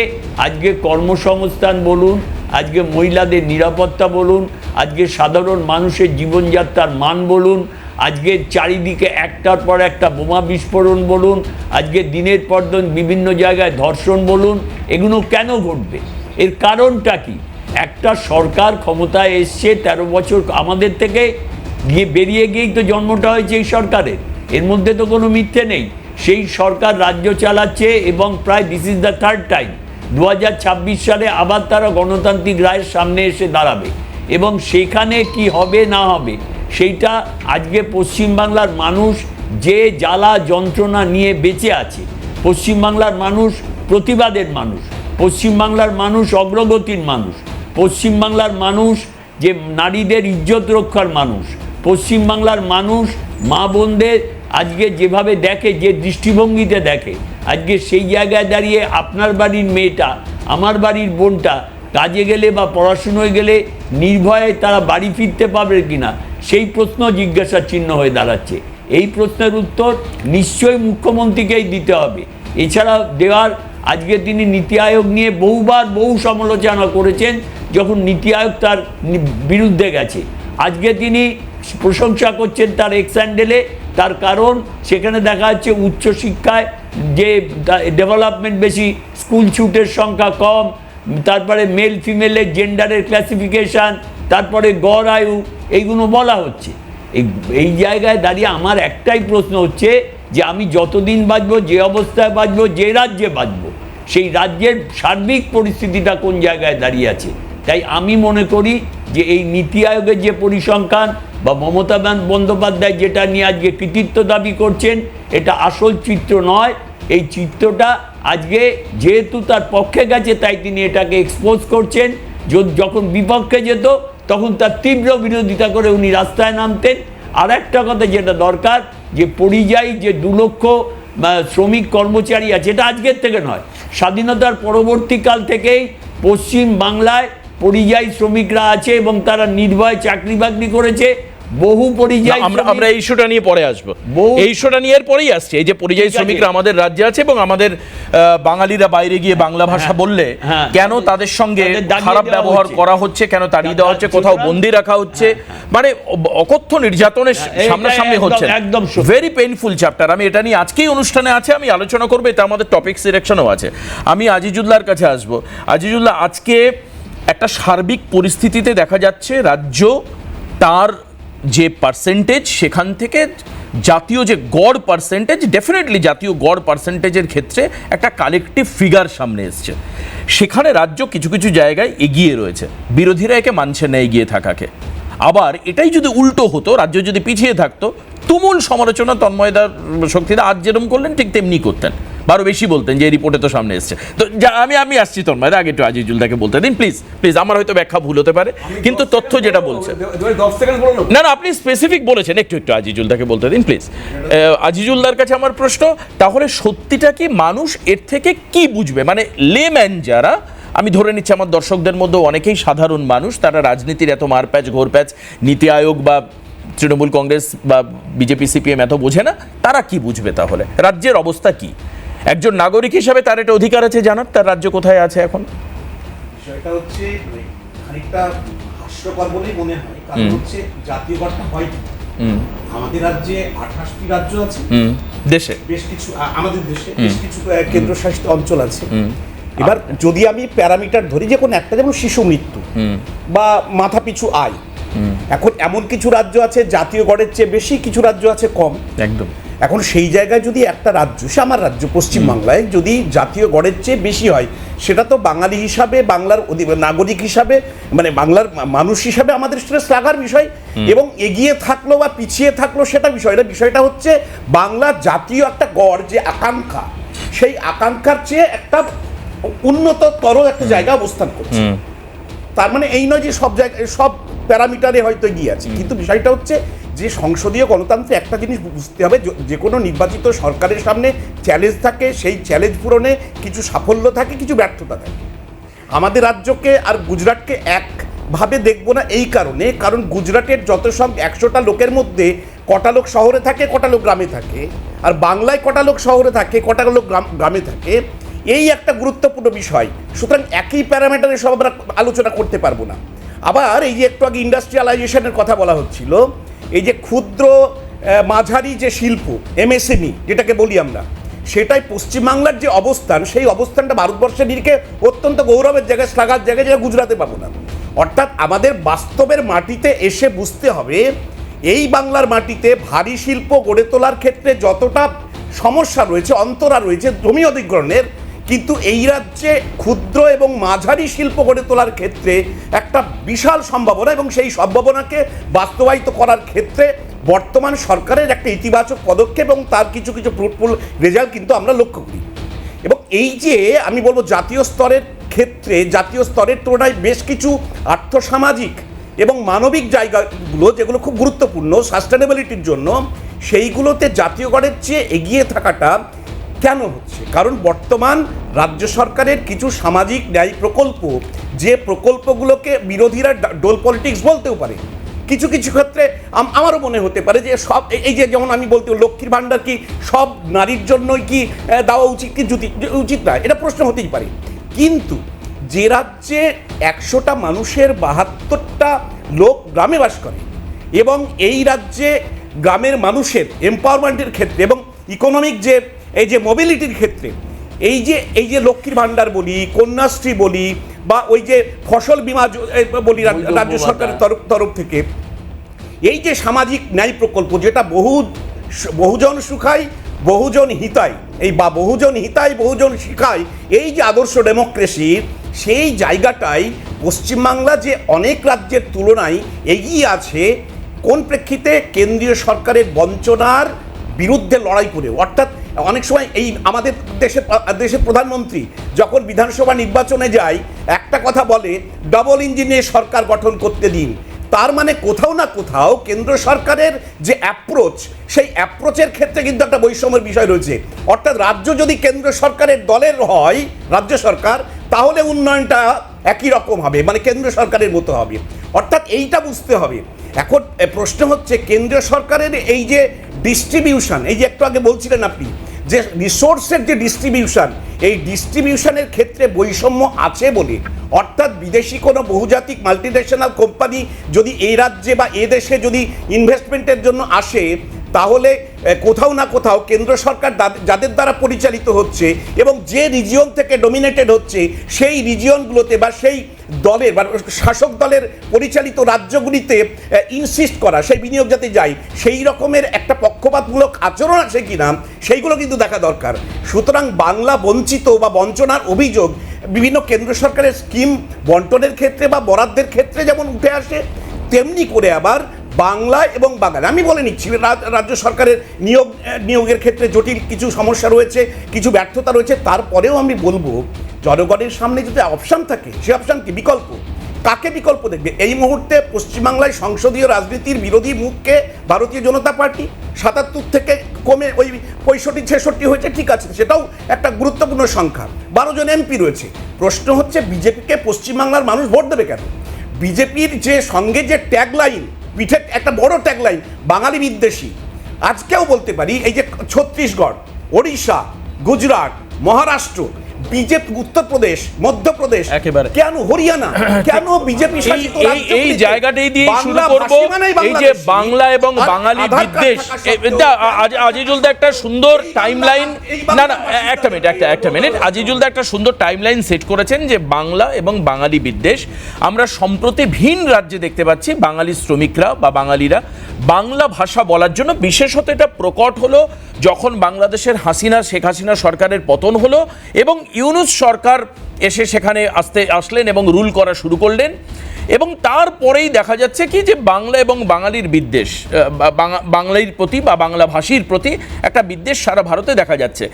আজকে কর্মসংস্থান বলুন, আজকে মহিলাদের নিরাপত্তা বলুন, আজকে সাধারণ মানুষের জীবনযাত্রার মান বলুন, আজকে চারিদিকে একটার পর একটা বোমা বিস্ফোরণ বলুন, আজকে দিনের পর দিন বিভিন্ন জায়গায় ধর্ষণ বলুন, এগুলো কেন ঘটবে? এর কারণটা কি? একটা সরকার ক্ষমতায় এসছে 13 বছর আমাদের থেকে বেরিয়ে গিয়েই তো জন্মটা হয়েছে এই সরকারের, এর মধ্যে তো কোনো মিথ্যে নেই। সেই সরকার রাজ্য চালাচ্ছে এবং প্রায় this is the third time 2026 সালে আবার তারা গণতান্ত্রিক রায়ের সামনে এসে দাঁড়াবে, এবং সেখানে কি হবে না হবে সেইটা আজকে পশ্চিমবাংলার মানুষ যে জ্বালা যন্ত্রণা নিয়ে বেঁচে আছে, পশ্চিমবাংলার মানুষ প্রতিবাদের মানুষ, পশ্চিমবাংলার মানুষ অগ্রগতির মানুষ, পশ্চিমবাংলার মানুষ যে নারীদের ইজ্জত রক্ষার মানুষ, পশ্চিমবাংলার মানুষ মা বোনদের আজকে যেভাবে দেখে, যে দৃষ্টিভঙ্গিতে দেখে, আজকে সেই জায়গায় দাঁড়িয়ে আপনার বাড়ির মেয়েটা, আমার বাড়ির বোনটা কাজে গেলে বা পড়াশুনোয় গেলে নির্ভয়ে তারা বাড়ি ফিরতে পারবে কিনা, সেই প্রশ্ন জিজ্ঞাসার চিহ্ন হয়ে দাঁড়াচ্ছে। এই প্রশ্নের উত্তর নিশ্চয়ই মুখ্যমন্ত্রীকেই দিতে হবে। এছাড়া দেওয়ার, আজকে তিনি নীতি আয়োগ নিয়ে বহুবার বহু সমালোচনা করেছেন, যখন নীতি আয়োগ তার বিরুদ্ধে গেছে, আজকে তিনি প্রশংসা করছেন তার এক্স হ্যান্ডেলে। তার কারণ সেখানে দেখা যাচ্ছে উচ্চশিক্ষায় যে ডেভেলপমেন্ট বেশি, স্কুল ছুটের সংখ্যা কম, তারপরে মেল ফিমেলের জেন্ডারের ক্লাসিফিকেশান, তারপরে গড় আয়ু, এইগুলো বলা হচ্ছে। এই জায়গায় দাঁড়িয়ে আমার একটাই প্রশ্ন হচ্ছে যে আমি যতদিন বাঁচব, যে অবস্থায় বাঁচব, যে রাজ্যে বাঁচব, সেই রাজ্যের সার্বিক পরিস্থিতিটা কোন জায়গায় দাঁড়িয়ে আছে। তাই আমি মনে করি যে এই নীতি আয়োগের যে পরিসংখ্যান বা মমতা বন্দ্যোপাধ্যায় যেটা নিয়ে আজকে কৃতিত্ব দাবি করছেন, এটা আসল চিত্র নয়। এই চিত্রটা আজকে যেহেতু তার পক্ষে গেছে তাই তিনি এটাকে এক্সপোজ করছেন, যখন বিপক্ষে যেত তখন তার তীব্র বিরোধিতা করে উনি রাস্তায় নামতেন। আর একটা কথা যেটা দরকার, যে পরিযায়ী যে 2 লক্ষ শ্রমিক কর্মচারী আছে, এটা আজকের থেকে নয়, স্বাধীনতার পরবর্তীকাল থেকেই পশ্চিম বাংলায় পরিযায়ী শ্রমিকরা আছে এবং তারা নির্ভয়ে চাকরি বাকরি করেছে। বহু পরিযায়ী আমরা এই ইস্যুটা নিয়ে পরে আসবো, এই ইস্যুটা নিয়ে পরেই আসছে। এই যে পরিযায়ী শ্রমিকরা আমাদের রাজ্যে আছে এবং আমাদের বাঙালিরা বাইরে গিয়ে বাংলা ভাষা বললে কেন তাদের সঙ্গে খারাপ ব্যবহার করা হচ্ছে, কেন তাড়িয়ে দেওয়া হচ্ছে, কোথাও বন্দি রাখা হচ্ছে, মানে অকথ্য নির্যাতনের সামনাসামনি হচ্ছে। একদম ভেরি পেইনফুল চ্যাপ্টার। আমি এটা নিয়ে আজকেই অনুষ্ঠানে আছে, আমি আলোচনা করবো, এটা আমাদের টপিক সিলেকশনও আছে। আমি আজিজুল্লাহর কাছে আসবো। আজিজুল্লাহ, আজকে একটা সার্বিক পরিস্থিতিতে দেখা যাচ্ছে রাজ্য তার যে পার্সেন্টেজ, সেখান থেকে জাতীয় যে গড় পার্সেন্টেজ, ডেফিনেটলি জাতীয় গড় পার্সেন্টেজের ক্ষেত্রে একটা কালেকটিভ ফিগার সামনে এসছে। সেখানে রাজ্য কিছু কিছু জায়গায় এগিয়ে রয়েছে, বিরোধীরা একে মানছে না এগিয়ে থাকাকে। আবার এটাই যদি উল্টো হতো, রাজ্য যদি পিছিয়ে থাকতো, তুমুল সমালোচনা তন্ময়দার শক্তিদা আজ যেরকম করলেন ঠিক তেমনি করতেন, আরো বেশি বলতেন যে রিপোর্টে তো সামনে এসছে। তো আমি আসছি তন্ময়দা, আগে একটু আজিজুলদাকে বলতে দিন প্লিজ। আমার হয়তো ব্যাখ্যা ভুল হতে পারে, কিন্তু তথ্য যেটা বলছে। না, আপনি স্পেসিফিক বলেছেন, একটু আজিজুলদাকে বলতে দিন প্লিজ। আজিজুলদার কাছে আমার প্রশ্ন, তাহলে সত্যিটা কি মানুষ এর থেকে কি বুঝবে? মানে লেম্যান যারা, আমি ধরে নিচ্ছি আমার দর্শকদের মধ্যে অনেকেই সাধারণ মানুষ, তারা রাজনীতির এত মারপ্যাচ ঘোরপ্যাচ নীতি আয়োগ বা তৃণমূল কংগ্রেস বা বিজেপি সিপিএম এত বোঝে না, তারা কি বুঝবে? তাহলে রাজ্যের অবস্থা কি? একজন নাগরিক হিসাবে তার এটা অধিকার আছে জানার তার রাজ্য কোথায় আছে এখন। বিষয়টা হচ্ছে খানিকটা হাস্যকর বলেই মনে হয়, কারণ হচ্ছে জাতীয় গড়টা হয় আমাদের রাজ্যে 28টি রাজ্য আছে, দেশে বেশ কিছু, আমাদের দেশে বেশ কিছু কেন্দ্রশাসিত অঞ্চল আছে। এবার যদি আমি প্যারামিটার ধরি, যে কোনো একটা, যেমন শিশু মৃত্যু বা মাথা পিছু আয়, এখন এমন কিছু রাজ্য আছে জাতীয় গড়ের চেয়ে বেশি, কিছু রাজ্য আছে কম। একদম। এখন সেই জায়গায় যদি একটা রাজ্য, সে আমার রাজ্য পশ্চিমবাংলায়, যদি জাতীয় গড়ের চেয়ে বেশি হয়, সেটা তো বাঙালি হিসাবে, বাংলার নাগরিক হিসাবে, মানে বাংলার মানুষ হিসাবে আমাদের সেটা শ্লাঘার বিষয়। এবং এগিয়ে থাকলো বা পিছিয়ে থাকলো সেটা বিষয়টা হচ্ছে বাংলা জাতীয় একটা গড়, যে আকাঙ্ক্ষা, সেই আকাঙ্ক্ষার চেয়ে একটা উন্নততর একটা জায়গা অবস্থান করছে। তার মানে এই নয় যে সব জায়গায় সব প্যারামিটারে হয়তো এগিয়ে আছে, কিন্তু বিষয়টা হচ্ছে যে সংসদীয় গণতন্ত্রে একটা জিনিস বুঝতে হবে, যে কোনো নির্বাচিত সরকারের সামনে চ্যালেঞ্জ থাকে, সেই চ্যালেঞ্জ পূরণে কিছু সাফল্য থাকে, কিছু ব্যর্থতা থাকে। আমাদের রাজ্যকে আর গুজরাটকে একভাবে দেখবো না এই কারণে, কারণ গুজরাটের যত সব 100টা লোকের মধ্যে কটা লোক শহরে থাকে, কটা লোক গ্রামে থাকে, আর বাংলায় কটা লোক শহরে থাকে, কটা লোক গ্রামে থাকে, এই একটা গুরুত্বপূর্ণ বিষয়। সুতরাং একই প্যারামিটারে সব আমরা আলোচনা করতে পারবো না। আবার এই যে একটু আগে ইন্ডাস্ট্রিয়ালাইজেশনের কথা বলা হচ্ছিল, এই যে ক্ষুদ্র মাঝারি যে শিল্প, এমএসএমই যেটাকে বলি আমরা, সেটাই পশ্চিমবাংলার যে অবস্থান, সেই অবস্থানটা ভারতবর্ষের নিরিখে অত্যন্ত গৌরবের জায়গায়, শ্লাঘার জায়গায়, যেটা গুজরাতে পাবো না। অর্থাৎ আমাদের বাস্তবের মাটিতে এসে বুঝতে হবে, এই বাংলার মাটিতে ভারী শিল্প গড়ে তোলার ক্ষেত্রে যতটা সমস্যা রয়েছে, অন্তরা রয়েছে জমি অধিগ্রহণের, কিন্তু এই রাজ্যে ক্ষুদ্র এবং মাঝারি শিল্প গড়ে তোলার ক্ষেত্রে একটা বিশাল সম্ভাবনা, এবং সেই সম্ভাবনাকে বাস্তবায়িত করার ক্ষেত্রে বর্তমান সরকারের একটা ইতিবাচক পদক্ষেপ এবং তার কিছু কিছু ফ্রুটফুল রেজাল্ট কিন্তু আমরা লক্ষ্য করি। এবং এই যে আমি বলবো জাতীয় স্তরের ক্ষেত্রে, জাতীয় স্তরের তুলনায় বেশ কিছু আর্থসামাজিক এবং মানবিক জায়গাগুলো যেগুলো খুব গুরুত্বপূর্ণ সাস্টেনেবিলিটির জন্য, সেইগুলোতে জাতীয় গড়ের চেয়ে এগিয়ে থাকাটা কেন হচ্ছে? কারণ বর্তমান রাজ্য সরকারের কিছু সামাজিক ন্যায় প্রকল্প, যে প্রকল্পগুলোকে বিরোধীরা ডোল পলিটিক্স বলতেও পারে, কিছু কিছু ক্ষেত্রে আমারও মনে হতে পারে যে সব, এই যে যেমন আমি বলতে, লক্ষ্মীর ভাণ্ডার কি সব নারীর জন্যই কি দেওয়া উচিত, কি উচিত না, এটা প্রশ্ন হতেই পারে। কিন্তু যে রাজ্যে 100টা মানুষের 72টা লোক গ্রামে বাস করে, এবং এই রাজ্যে গ্রামের মানুষের এম্পাওয়ারমেন্টের ক্ষেত্রে এবং ইকোনমিক যে এই যে মোবিলিটির ক্ষেত্রে, এই যে লক্ষ্মীর ভাণ্ডার বলি, কন্যাশ্রী বলি, বা ওই যে ফসল বীমা বলি রাজ্য সরকারের তরফ থেকে, এই যে সামাজিক ন্যায় প্রকল্প, যেটা বহুজন সুখায় বহুজন হিতায়, এই বা বহুজন হিতায় বহুজন শিখায়, এই যে আদর্শ ডেমোক্রেসির, সেই জায়গাটাই পশ্চিমবাংলা যে অনেক রাজ্যের তুলনায় এগিয়ে আছে, কোন প্রেক্ষিতে? কেন্দ্রীয় সরকারের বঞ্চনার বিরুদ্ধে লড়াই করে। অর্থাৎ অনেক সময় এই আমাদের দেশের প্রধানমন্ত্রী যখন বিধানসভা নির্বাচনে যায় একটা কথা বলে, ডবল ইঞ্জিনের সরকার গঠন করতে দিন। তার মানে কোথাও না কোথাও কেন্দ্র সরকারের যে অ্যাপ্রোচ, সেই অ্যাপ্রোচের ক্ষেত্রে কিন্তু একটা বৈষম্যের বিষয় রয়েছে। অর্থাৎ রাজ্য যদি কেন্দ্র সরকারের দলের হয়, রাজ্য সরকার, তাহলে উন্নয়নটা একই রকম হবে, মানে কেন্দ্র সরকারের মতো হবে। অর্থাৎ এইটা বুঝতে হবে। এখন প্রশ্ন হচ্ছে কেন্দ্র সরকারের এই যে ডিস্ট্রিবিউশন, এই যে একটু আগে বলছিলেন আপনি যে রিসোর্সের যে ডিস্ট্রিবিউশন, এই ডিস্ট্রিবিউশনের ক্ষেত্রে বৈষম্য আছে বলে, অর্থাৎ বিদেশি কোনো বহুজাতিক মাল্টিন্যাশনাল কোম্পানি যদি এই রাজ্যে বা এ দেশে যদি ইনভেস্টমেন্টের জন্য আসে, তাহলে কোথাও না কোথাও কেন্দ্র সরকার যাদের দ্বারা পরিচালিত হচ্ছে এবং যে রিজিয়ন থেকে ডমিনেটেড হচ্ছে, সেই রিজিয়নগুলোতে বা সেই দলের বা শাসক দলের পরিচালিত রাজ্যগুলিতে ইনসিস্ট করা, সেই বিনিয়োগ যাতে যায়, সেই রকমের একটা পক্ষপাতমূলক আচরণ আছে কিনা সেইগুলো কিন্তু দেখা দরকার। সুতরাং বাংলা বঞ্চিত বা বঞ্চনার অভিযোগ বিভিন্ন কেন্দ্র সরকারের স্কিম বন্টনের ক্ষেত্রে বা বরাদ্দের ক্ষেত্রে যেমন উঠে আসে, তেমনি করে আবার বাংলা এবং বাঙালি, আমি বলে নিচ্ছি রাজ্য সরকারের নিয়োগের ক্ষেত্রে জটিল কিছু সমস্যা রয়েছে, কিছু ব্যর্থতা রয়েছে। তারপরেও আমি বলবো জনগণের সামনে যদি অপশান থাকে, সে অপশান কি? বিকল্প। কাকে বিকল্প দেখবে? এই মুহূর্তে পশ্চিমবাংলায় সংসদীয় রাজনীতির বিরোধী মুখকে ভারতীয় জনতা পার্টি ৭৭ থেকে কমে ওই ৬৫-৬৬ হয়েছে, ঠিক আছে, সেটাও একটা গুরুত্বপূর্ণ সংখ্যা। ১২ জন এমপি রয়েছে। প্রশ্ন হচ্ছে বিজেপিকে পশ্চিমবাংলার মানুষ ভোট দেবে কেন? বিজেপির যে সঙ্গে যে ট্যাগলাইন, পিঠে একটা বড় ট্যাগলাইন বাঙালি বিদ্বেষী, আজকেও বলতে পারি এই যে ছত্তিশগড়, ওড়িশা, গুজরাট, মহারাষ্ট্র, বিজেপি, উত্তরপ্রদেশ, মধ্যপ্রদেশ, একেবারে কেন হরিয়ানা, কেন বিজেপি শাসিত এই জায়গাটাই দিয়ে শুরু করব। এই যে বাংলা এবং বাঙালি বিদ্বেষ, আজিজুল দা একটা সুন্দর টাইমলাইন, না না একটা মিনিট, আজিজুল দা একটা সুন্দর টাইমলাইন সেট করেছেন যে বাংলা এবং বাঙালি বিদ্বেষ আমরা সম্প্রতি ভিন রাজ্যে দেখতে পাচ্ছি। বাঙালি শ্রমিকরা বা বাঙালিরা বাংলা ভাষা বলার জন্য, বিশেষত এটা প্রকট হলো যখন বাংলাদেশের শেখ হাসিনা সরকারের পতন হলো এবং ইউনূস সরকার এসে সেখানে আসলেন এবং রুল করা শুরু করলেন, এবং তারপরেই দেখা যাচ্ছে কি যে বাংলা এবং বাঙালির বিদ্বেষ, বাংলার প্রতি বা বাংলা ভাষীর প্রতি একটা বিদ্বেষ সারা ভারতে দেখা যাচ্ছে,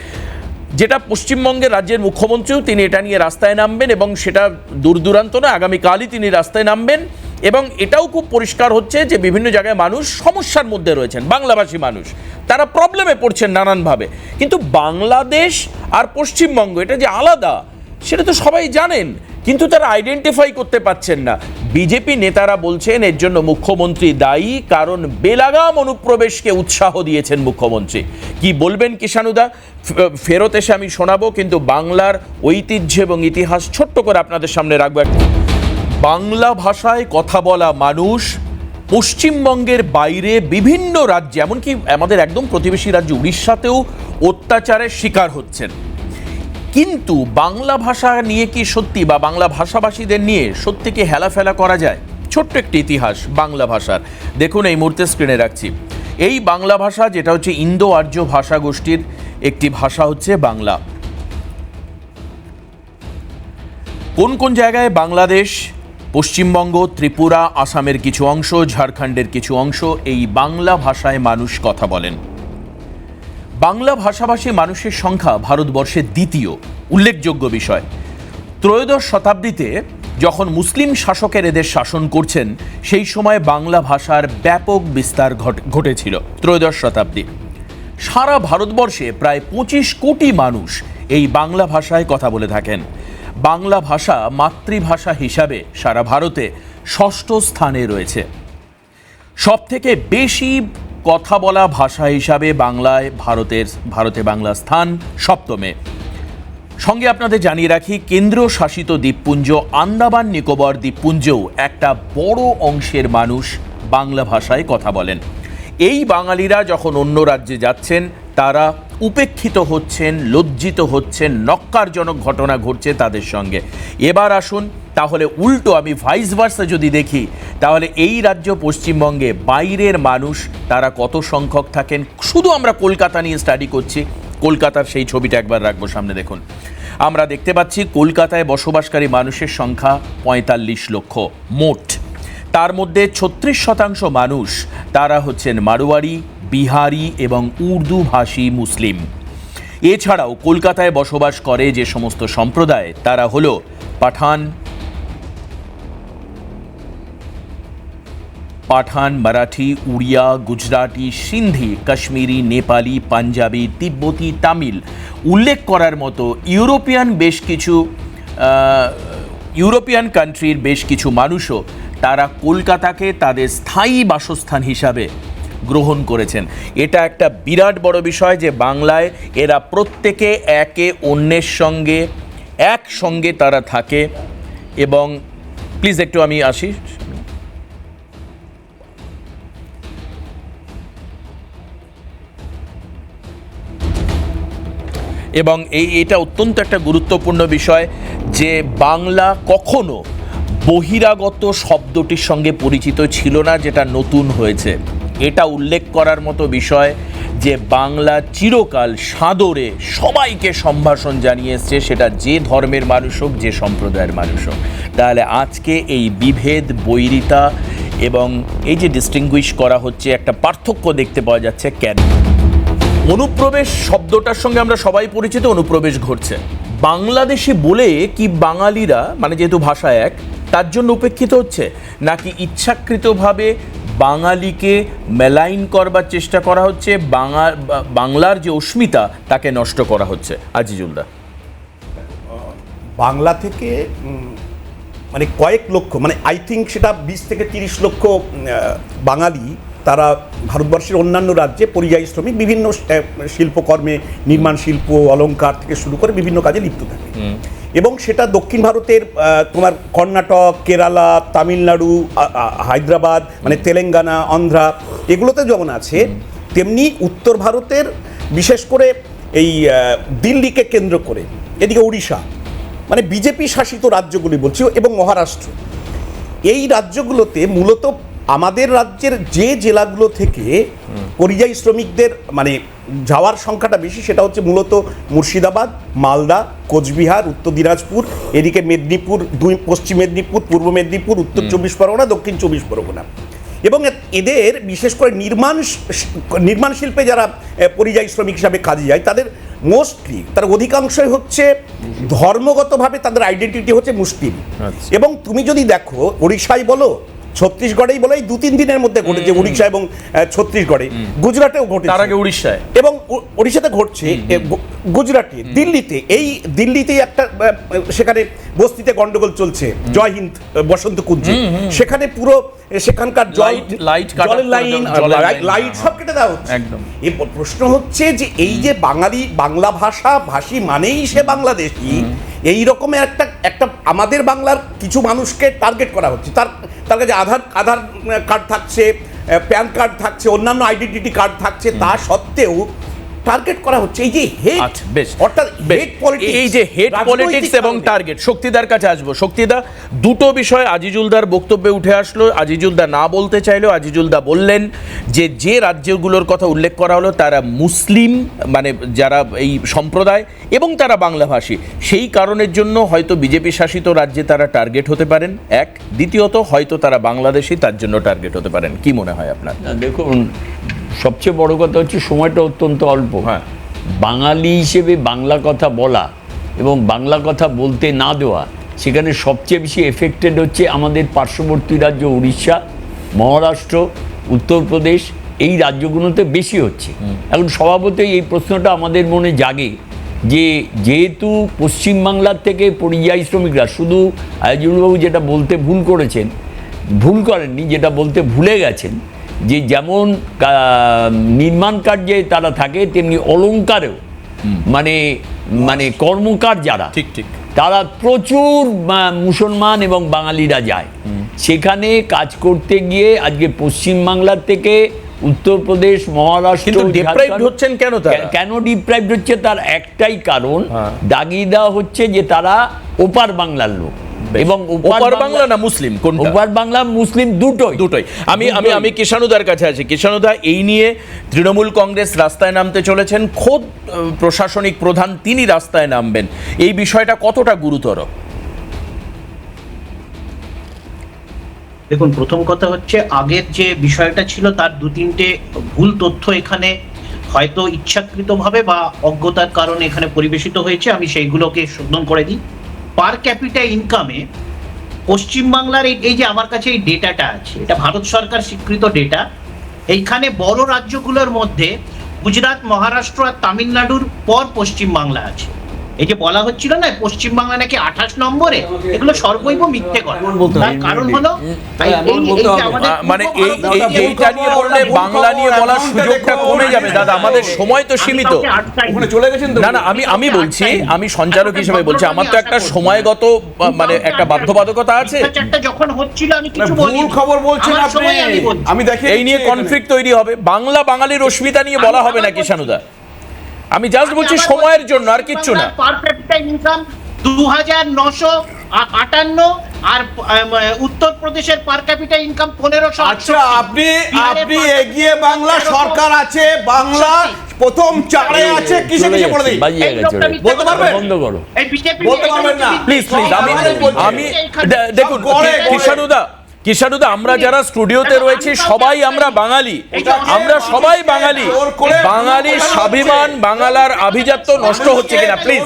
যেটা পশ্চিমবঙ্গের রাজ্যের মুখ্যমন্ত্রীও তিনি এটা নিয়ে রাস্তায় নামবেন এবং সেটা দূরদূরান্ত না, আগামীকালই তিনি রাস্তায় নামবেন। এবং এটাও খুব পরিষ্কার হচ্ছে যে বিভিন্ন জায়গায় মানুষ সমস্যার মধ্যে রয়েছেন, বাংলাভাষী মানুষ, তারা প্রবলেমে পড়ছেন নানানভাবে। কিন্তু বাংলাদেশ আর পশ্চিমবঙ্গ এটা যে আলাদা সেটা তো সবাই জানেন, কিন্তু তারা আইডেন্টিফাই করতে পারছেন না। বিজেপি নেতারা বলছেন এর জন্য মুখ্যমন্ত্রী দায়ী, কারণ বেলাগাম অনুপ্রবেশকে উৎসাহ দিয়েছেন মুখ্যমন্ত্রী। কি বলবেন কিষাণুদা? ফেরত এসে আমি শোনাবো, কিন্তু বাংলার ঐতিহ্য এবং ইতিহাস ছোট্ট করে আপনাদের সামনে রাখবো। বাংলা ভাষায় কথা বলা মানুষ পশ্চিমবঙ্গের বাইরে বিভিন্ন রাজ্যে, এমনকি আমাদের একদম প্রতিবেশী রাজ্য উড়িষ্যাতেও অত্যাচারের শিকার হচ্ছেন। কিন্তু বাংলা ভাষা নিয়ে কি সত্যি, বা বাংলা ভাষাভাষীদের নিয়ে সত্যি কি হেলাফেলা করা যায়? ছোট্ট একটি ইতিহাস বাংলা ভাষার, দেখুন এই মুহূর্তে স্ক্রিনে রাখছি। এই বাংলা ভাষা, যেটা হচ্ছে ইন্দো আর্য ভাষা গোষ্ঠীর একটি ভাষা, হচ্ছে বাংলা। কোন কোন জায়গায় বাংলাদেশ, পশ্চিমবঙ্গ, ত্রিপুরা, আসামের কিছু অংশ, ঝাড়খণ্ডের কিছু অংশ এই বাংলা ভাষায় মানুষ কথা বলেন। বাংলা ভাষাভাষী মানুষের সংখ্যা ভারতবর্ষের দ্বিতীয় উল্লেখযোগ্য বিষয়। ত্রয়োদশ শতাব্দীতে যখন মুসলিম শাসকের এদের শাসন করছেন, সেই সময় বাংলা ভাষার ব্যাপক বিস্তার ঘটেছিল। ত্রয়োদশ শতাব্দী সারা ভারতবর্ষে প্রায় ২৫ কোটি মানুষ এই বাংলা ভাষায় কথা বলে থাকেন। বাংলা ভাষা মাতৃভাষা হিসাবে সারা ভারতে ৬ষ্ঠ স্থানে রয়েছে। সবথেকে বেশি কথা বলা ভাষা হিসাবে ভারতে বাংলা স্থান ৭মে। সঙ্গে আপনাদের জানিয়ে রাখি, কেন্দ্র শাসিত দ্বীপপুঞ্জ আন্দামান নিকোবর দ্বীপপুঞ্জেও একটা বড় অংশের মানুষ বাংলা ভাষায় কথা বলেন। এই বাঙালিরা যখন অন্য রাজ্যে যাচ্ছেন, তারা উপেক্ষিত হচ্ছেন, লজ্জিত হচ্ছেন, নক্কারজনক ঘটনা ঘটছে তাদের সঙ্গে। এবার আসুন তাহলে উল্টো, আমি ভাইস ভার্সা যদি দেখি, তাহলে এই রাজ্য পশ্চিমবঙ্গে বাইরের মানুষ তারা কত সংখ্যক থাকেন। শুধু আমরা কলকাতা নিয়ে স্টাডি করছি, কলকাতার সেই ছবিটা একবার রাখবো সামনে। দেখুন, আমরা দেখতে পাচ্ছি কলকাতায় বসবাসকারী মানুষের সংখ্যা ৪৫ লক্ষ মোট। তার মধ্যে ৩৬% মানুষ তারা হচ্ছেন মারোয়ারি, বিহারি এবং উর্দু ভাষী মুসলিম। এছাড়াও কলকাতায় বসবাস করে যে সমস্ত সম্প্রদায় তারা হলো পাঠান, মারাঠি, উড়িয়া, গুজরাটি, সিন্ধি, কাশ্মীরি, নেপালি, পাঞ্জাবি, তিব্বতী, তামিল। উল্লেখ করার মতো ইউরোপিয়ান কান্ট্রির বেশ কিছু মানুষও তারা কলকাতাকে তাদের স্থায়ী বাসস্থান হিসাবে গ্রহণ করেছেন। এটা একটা বিরাট বড় বিষয় যে বাংলায় এরা প্রত্যেকে একে অন্যের সঙ্গে একসঙ্গে তারা থাকে। এবং প্লিজ একটু আমি আসি। এবং এটা অত্যন্ত একটা গুরুত্বপূর্ণ বিষয় যে বাংলা কখনো বহিরাগত শব্দটির সঙ্গে পরিচিত ছিল না, যেটা নতুন হয়েছে। এটা উল্লেখ করার মতো বিষয় যে বাংলা চিরকাল সাদরে সবাইকে সম্ভাষণ জানিয়ে এসছে, সেটা যে ধর্মের মানুষ হোক, যে সম্প্রদায়ের মানুষ হোক। তাহলে আজকে এই বিভেদ, বৈরিতা এবং এই যে ডিস্টিংগুইশ করা হচ্ছে, একটা পার্থক্য দেখতে পাওয়া যাচ্ছে কেন? অনুপ্রবেশ শব্দটার সঙ্গে আমরা সবাই পরিচিত, অনুপ্রবেশ ঘটছে। বাংলাদেশি বলে কি বাঙালিরা, মানে যেহেতু ভাষা এক, তার জন্য উপেক্ষিত হচ্ছে, নাকি ইচ্ছাকৃতভাবে বাঙালিকে মেলাইন করবার চেষ্টা করা হচ্ছে, বাংলার যে অস্মিতা তাকে নষ্ট করা হচ্ছে? আজিজুলদা, বাংলা থেকে মানে কয়েক লক্ষ, মানে আই থিঙ্ক সেটা 20 থেকে 30 লক্ষ বাঙালি তারা ভারতবর্ষের অন্যান্য রাজ্যে পরিযায়ী শ্রমিক, বিভিন্ন শিল্পকর্মে, নির্মাণ শিল্প, অলংকার থেকে শুরু করে বিভিন্ন কাজে লিপ্ত থাকে। এবং সেটা দক্ষিণ ভারতের তোমার কর্ণাটক, কেরালা, তামিলনাড়ু, হায়দ্রাবাদ, মানে তেলেঙ্গানা, অন্ধ্রা, এগুলোতে যেমন আছে, তেমনি উত্তর ভারতের বিশেষ করে এই দিল্লিকে কেন্দ্র করে, এদিকে উড়িষ্যা, মানে বিজেপি শাসিত রাজ্যগুলি বলছি, এবং মহারাষ্ট্র, এই রাজ্যগুলোতে মূলত আমাদের রাজ্যের যে জেলাগুলো থেকে পরিযায়ী শ্রমিকদের মানে যাওয়ার সংখ্যাটা বেশি, সেটা হচ্ছে মূলত মুর্শিদাবাদ, মালদা, কোচবিহার, উত্তর দিনাজপুর, এদিকে মেদিনীপুর, পশ্চিম মেদিনীপুর, পূর্ব মেদিনীপুর, উত্তর 24 পরগনা, দক্ষিণ 24 পরগনা। এবং এদের বিশেষ করে নির্মাণ শিল্পে যারা পরিযায়ী শ্রমিক হিসাবে কাজে যায়, তাদের মোস্টলি, তার অধিকাংশই হচ্ছে ধর্মগতভাবে তাদের আইডেন্টিটি হচ্ছে মুসলিম। এবং তুমি যদি দেখো, ওড়িশায় বলো, ছত্তিশগড়েই বলে, এই 2-3 দিনের মধ্যে ঘটেছে উড়িষ্যা এবং ছত্তিশগড়ে, গুজরাটেও ঘটেছে, তার আগে উড়িষ্যায়, এবং ওড়িশাতে ঘটছে, গুজরাটে, দিল্লিতে। এই দিল্লিতেই একটা সেখানে বস্তিতে গন্ডগোল চলছে, জয় হিন্দ বসন্ত কুঞ্জে, সেখানে পুরো সেখানকার জলের লাইট সব কেটে দেওয়া হচ্ছে। এই প্রশ্ন হচ্ছে যে এই যে বাংলা ভাষা ভাষী মানেই সে বাংলাদেশি, এই রকমের একটা আমাদের বাংলার কিছু মানুষকে টার্গেট করা হচ্ছে। তার কাছে আধার কার্ড থাকছে, প্যান কার্ড থাকছে, অন্যান্য আইডেন্টিটি কার্ড থাকছে, তা সত্ত্বেও টার্গেট করা হচ্ছে। এই যে হেট, অর্থাৎ হেট পলিটিক্স, এই যে হেট পলিটিক্স এবং টার্গেট। শক্তিদার কাছে আসবো। শক্তিদা, দুটো বিষয় আজিজুলদার বক্তব্যে উঠে আসলো। আজিজুলদা না বলতে চাইলেও আজিজুলদা বললেন যে রাজ্যগুলোর কথা উল্লেখ করা হলো তারা মুসলিম, মানে যারা এই সম্প্রদায়, এবং তারা বাংলাভাষী। সেই কারণের জন্য হয়তো বিজেপি শাসিত রাজ্যে তারা টার্গেট হতে পারেন, এক। দ্বিতীয়ত, হয়তো তারা বাংলাদেশী, তার জন্য টার্গেট হতে পারেন। কি মনে হয় আপনার? দেখুন, সবচেয়ে বড় কথা হচ্ছে সময়টা অত্যন্ত অল্প। হ্যাঁ, বাঙালি হিসেবে বাংলা কথা বলা এবং বাংলা কথা বলতে না দেওয়া, সেখানে সবচেয়ে বেশি এফেক্টেড হচ্ছে আমাদের পার্শ্ববর্তী রাজ্য উড়িষ্যা, মহারাষ্ট্র, উত্তরপ্রদেশ, এই রাজ্যগুলোতে বেশি হচ্ছে। এখন স্বভাবতই এই প্রশ্নটা আমাদের মনে জাগে যে যেহেতু পশ্চিমবাংলার থেকে পরিযায়ী শ্রমিকরা, শুধু আজিজুলবাবু যেটা বলতে ভুল করেননি, যেটা বলতে ভুলে গেছেন, যে যেমন নির্মাণ কার্যে তারা থাকে, তেমনি অলংকারেও, মানে কর্মকার যারা, ঠিক, তারা প্রচুর মুসলমান এবং বাঙালিরা যায় সেখানে কাজ করতে গিয়ে। আজকে পশ্চিমবাংলার থেকে উত্তরপ্রদেশ, মহারাষ্ট্র হচ্ছেন কেন ডিপ্রাইভড হচ্ছে, তার একটাই কারণ, দাগিয়ে দেওয়া হচ্ছে যে তারা ওপার বাংলার লোক। এবং ওপার বাংলা না মুসলিম, কোনটা? ওপার বাংলা মুসলিম দুটোই। আমি কিষাণুদার কাছে আছি। কিষাণুদা, এই নিয়ে তৃণমূল কংগ্রেস রাস্তায় নামতে চলেছেন, খোদ প্রশাসনিক প্রধান তিনি রাস্তায় নামবেন। এই বিষয়টা কতটা গুরুতর? দেখুন, প্রথম কথা হচ্ছে আগের যে বিষয়টা ছিল তার 2-3টে ভুল তথ্য এখানে হয়তো ইচ্ছাকৃতভাবে বা অজ্ঞতার কারণে এখানে পরিবেশিত হয়েছে, আমি সেইগুলোকে শোধন করে দিই। পার ক্যাপিটা ইনকামে পশ্চিমবাংলার এই যে আমার কাছে এই ডেটাটা আছে, এটা ভারত সরকার স্বীকৃত ডেটা। এইখানে বড় রাজ্যগুলোর মধ্যে গুজরাট, মহারাষ্ট্র আর তামিলনাড়ুর পর পশ্চিমবাংলা আছে। এই যে বলা হচ্ছিল না পশ্চিমবাংলা নাকি 28 নম্বরে, এগুলো সর্বৈব মিথ্যে কথা। তার কারণ হলো মানে এইটা নিয়ে বললে বাংলা নিয়ে বলার সুযোগটা কমে যাবে দাদা, আমাদের সময় তো সীমিত। ওখানে চলে গেছেন তো? না না, আমি বলছি, আমি সঞ্চালক হিসেবে বলছি, আমার তো একটা সময়গত মানে একটা বাধ্যবাধকতা আছে। যখন হচ্ছিল আমি কিছু ভুল খবর বলছেন আপনি, আমি দেখি এই নিয়ে কনফ্লিক্ট তৈরি হবে, বাংলা বাঙালির অস্মিতা নিয়ে বলা হবে না কিষাণুদা। আমি জাস্ট বলছি সময়ের জন্য, আর কিচ্ছু না। পার ক্যাপিটা ইনকাম 2958 আর উত্তরপ্রদেশের পার ক্যাপিটা ইনকাম 1500। আচ্ছা, আপনি এগিয়ে বাংলা সরকার আছে, বাংলা প্রথম চারে আছে, কিসে কিসে বলে দিই, বলতে পারবেন? বন্ধ করো, বলতে পারবেন না? প্লিজ আমি দেখুন কিষাণুদা, আমরা যারা স্টুডিওতে রয়েছি সবাই আমরা বাঙালি, আমরা সবাই বাঙালি। বাঙালির স্বাভিমান, বাংলার আভিজাত্য নষ্ট হচ্ছে কিনা প্লিজ,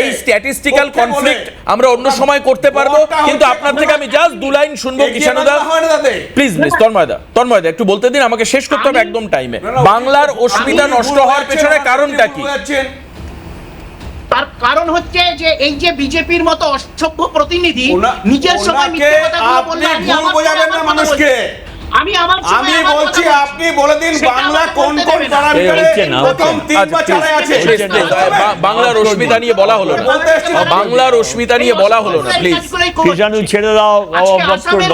এই স্ট্যাটিস্টিক্যাল কনফ্লিক্ট আমরা অন্য সময় করতে পারবো, কিন্তু আপনার থেকে আমি জাস্ট 2 লাইন শুনবো কিষাণুদা, প্লিজ তন্ময়দা একটু বলতে দিন, আমাকে শেষ করতে হবে একদম টাইমে। বাংলার অস্মিতা নষ্ট হওয়ার পেছনে কারণটা কি? তার কারণ হচ্ছে যে এই যে বিজেপির মতো অসভ্য প্রতিনিধি নিজের সময় মিথ্যে কথাগুলো বললে আমি বলছি, আপনি বলে দিন বাংলা কোন কোন প্যারামিটারে প্রথম 3 বা 4 আছে। বাংলার অস্মিতা নিয়ে বলা হলো না, বাংলার অস্মিতা নিয়ে বলা হলো না, প্লিজ কিষাণু ছেড়ে দাও,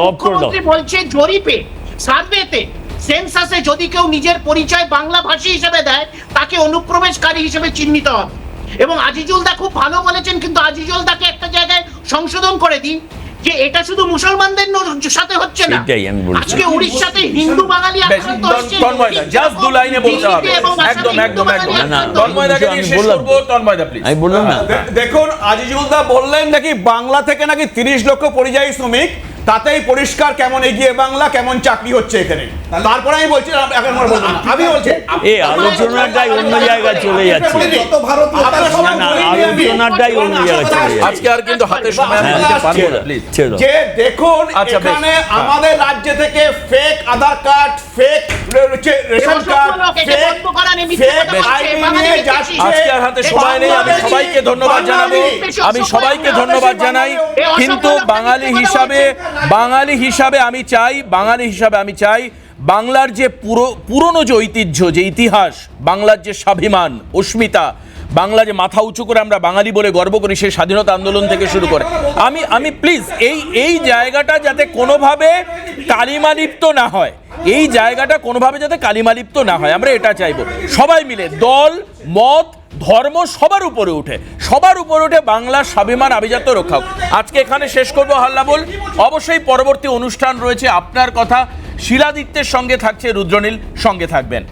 অফ করে দাও। বলছে জরিপে, সার্ভেতে, সেন্সাসে যদি কেউ নিজের পরিচয় বাংলা ভাষী হিসেবে দেয় তাকে অনুপ্রবেশকারী হিসেবে চিহ্নিত হবে। এবং আজিজুল দা খুব ভালো বলেছেন, কিন্তু আজিজুল দাকে একটা জায়গায় সংশোধন করে দিন যে এটা শুধু মুসলমানদের সাথে হচ্ছে না, আজকে উড়িষ্যাতে হিন্দু বাঙালি আক্রান্ত হচ্ছে। জাস্ট 2 লাইনে বলতে হবে, একদম তন্ময়দাকে দিয়ে শেষ করব। তন্ময়দা প্লিজ। আমি বললাম না, দেখুন আজিজুল দা বললেন নাকি বাংলা থেকে নাকি 30 লক্ষ পরিযায়ী শ্রমিক, তাতেই পরিষ্কার কেমন এগিয়ে বাংলা, কেমন চাকরি হচ্ছে এখানে। তারপরে আমি বলছি, আমি বলছি এই আলোচনাটাই অন্য জায়গায় চলে যাচ্ছে, আলোচনাটাই অন্য জায়গায় চলে যাচ্ছে। আজকে আর কিন্তু হাতে সময় আমি দিতে পারবো না, প্লিজ। যে দেখুন এখানে আমাদের রাজ্য থেকে fake Aadhaar card, fake ration card, fake ID নিয়ে যাচ্ছে। আজকে আর হাতে সময় নেই, আমি সবাইকে ধন্যবাদ জানাবো, আমি সবাইকে ধন্যবাদ জানাই, কিন্তু বাঙালি হিসাবে আমি চাই বাংলার যে পুরনো যে ঐতিহ্য, যে ইতিহাস, বাংলার যে স্বাভিমান, অস্মিতা, বাংলা যে মাথা উঁচু করে আমরা বাঙালি বলে গর্ব করি, সেই স্বাধীনতা আন্দোলন থেকে শুরু করে আমি প্লিজ এই জায়গাটা যাতে কোনোভাবে কালিমালিপ্ত না হয়, এই জায়গাটা কোনোভাবে যাতে কালিমালিপ্ত না হয়, আমরা এটা চাইবো। সবাই মিলে, দল, মত, ধর্ম সবার উপরে উঠে বাংলার স্বাভিমান, আভিজাত্য রক্ষা হোক। আজকে এখানে শেষ করবো হাল্লা বল। অবশ্যই পরবর্তী অনুষ্ঠান রয়েছে আপনার কথা, শিলাদিত্যের সঙ্গে থাকছে রুদ্রনীল, সঙ্গে থাকবেন।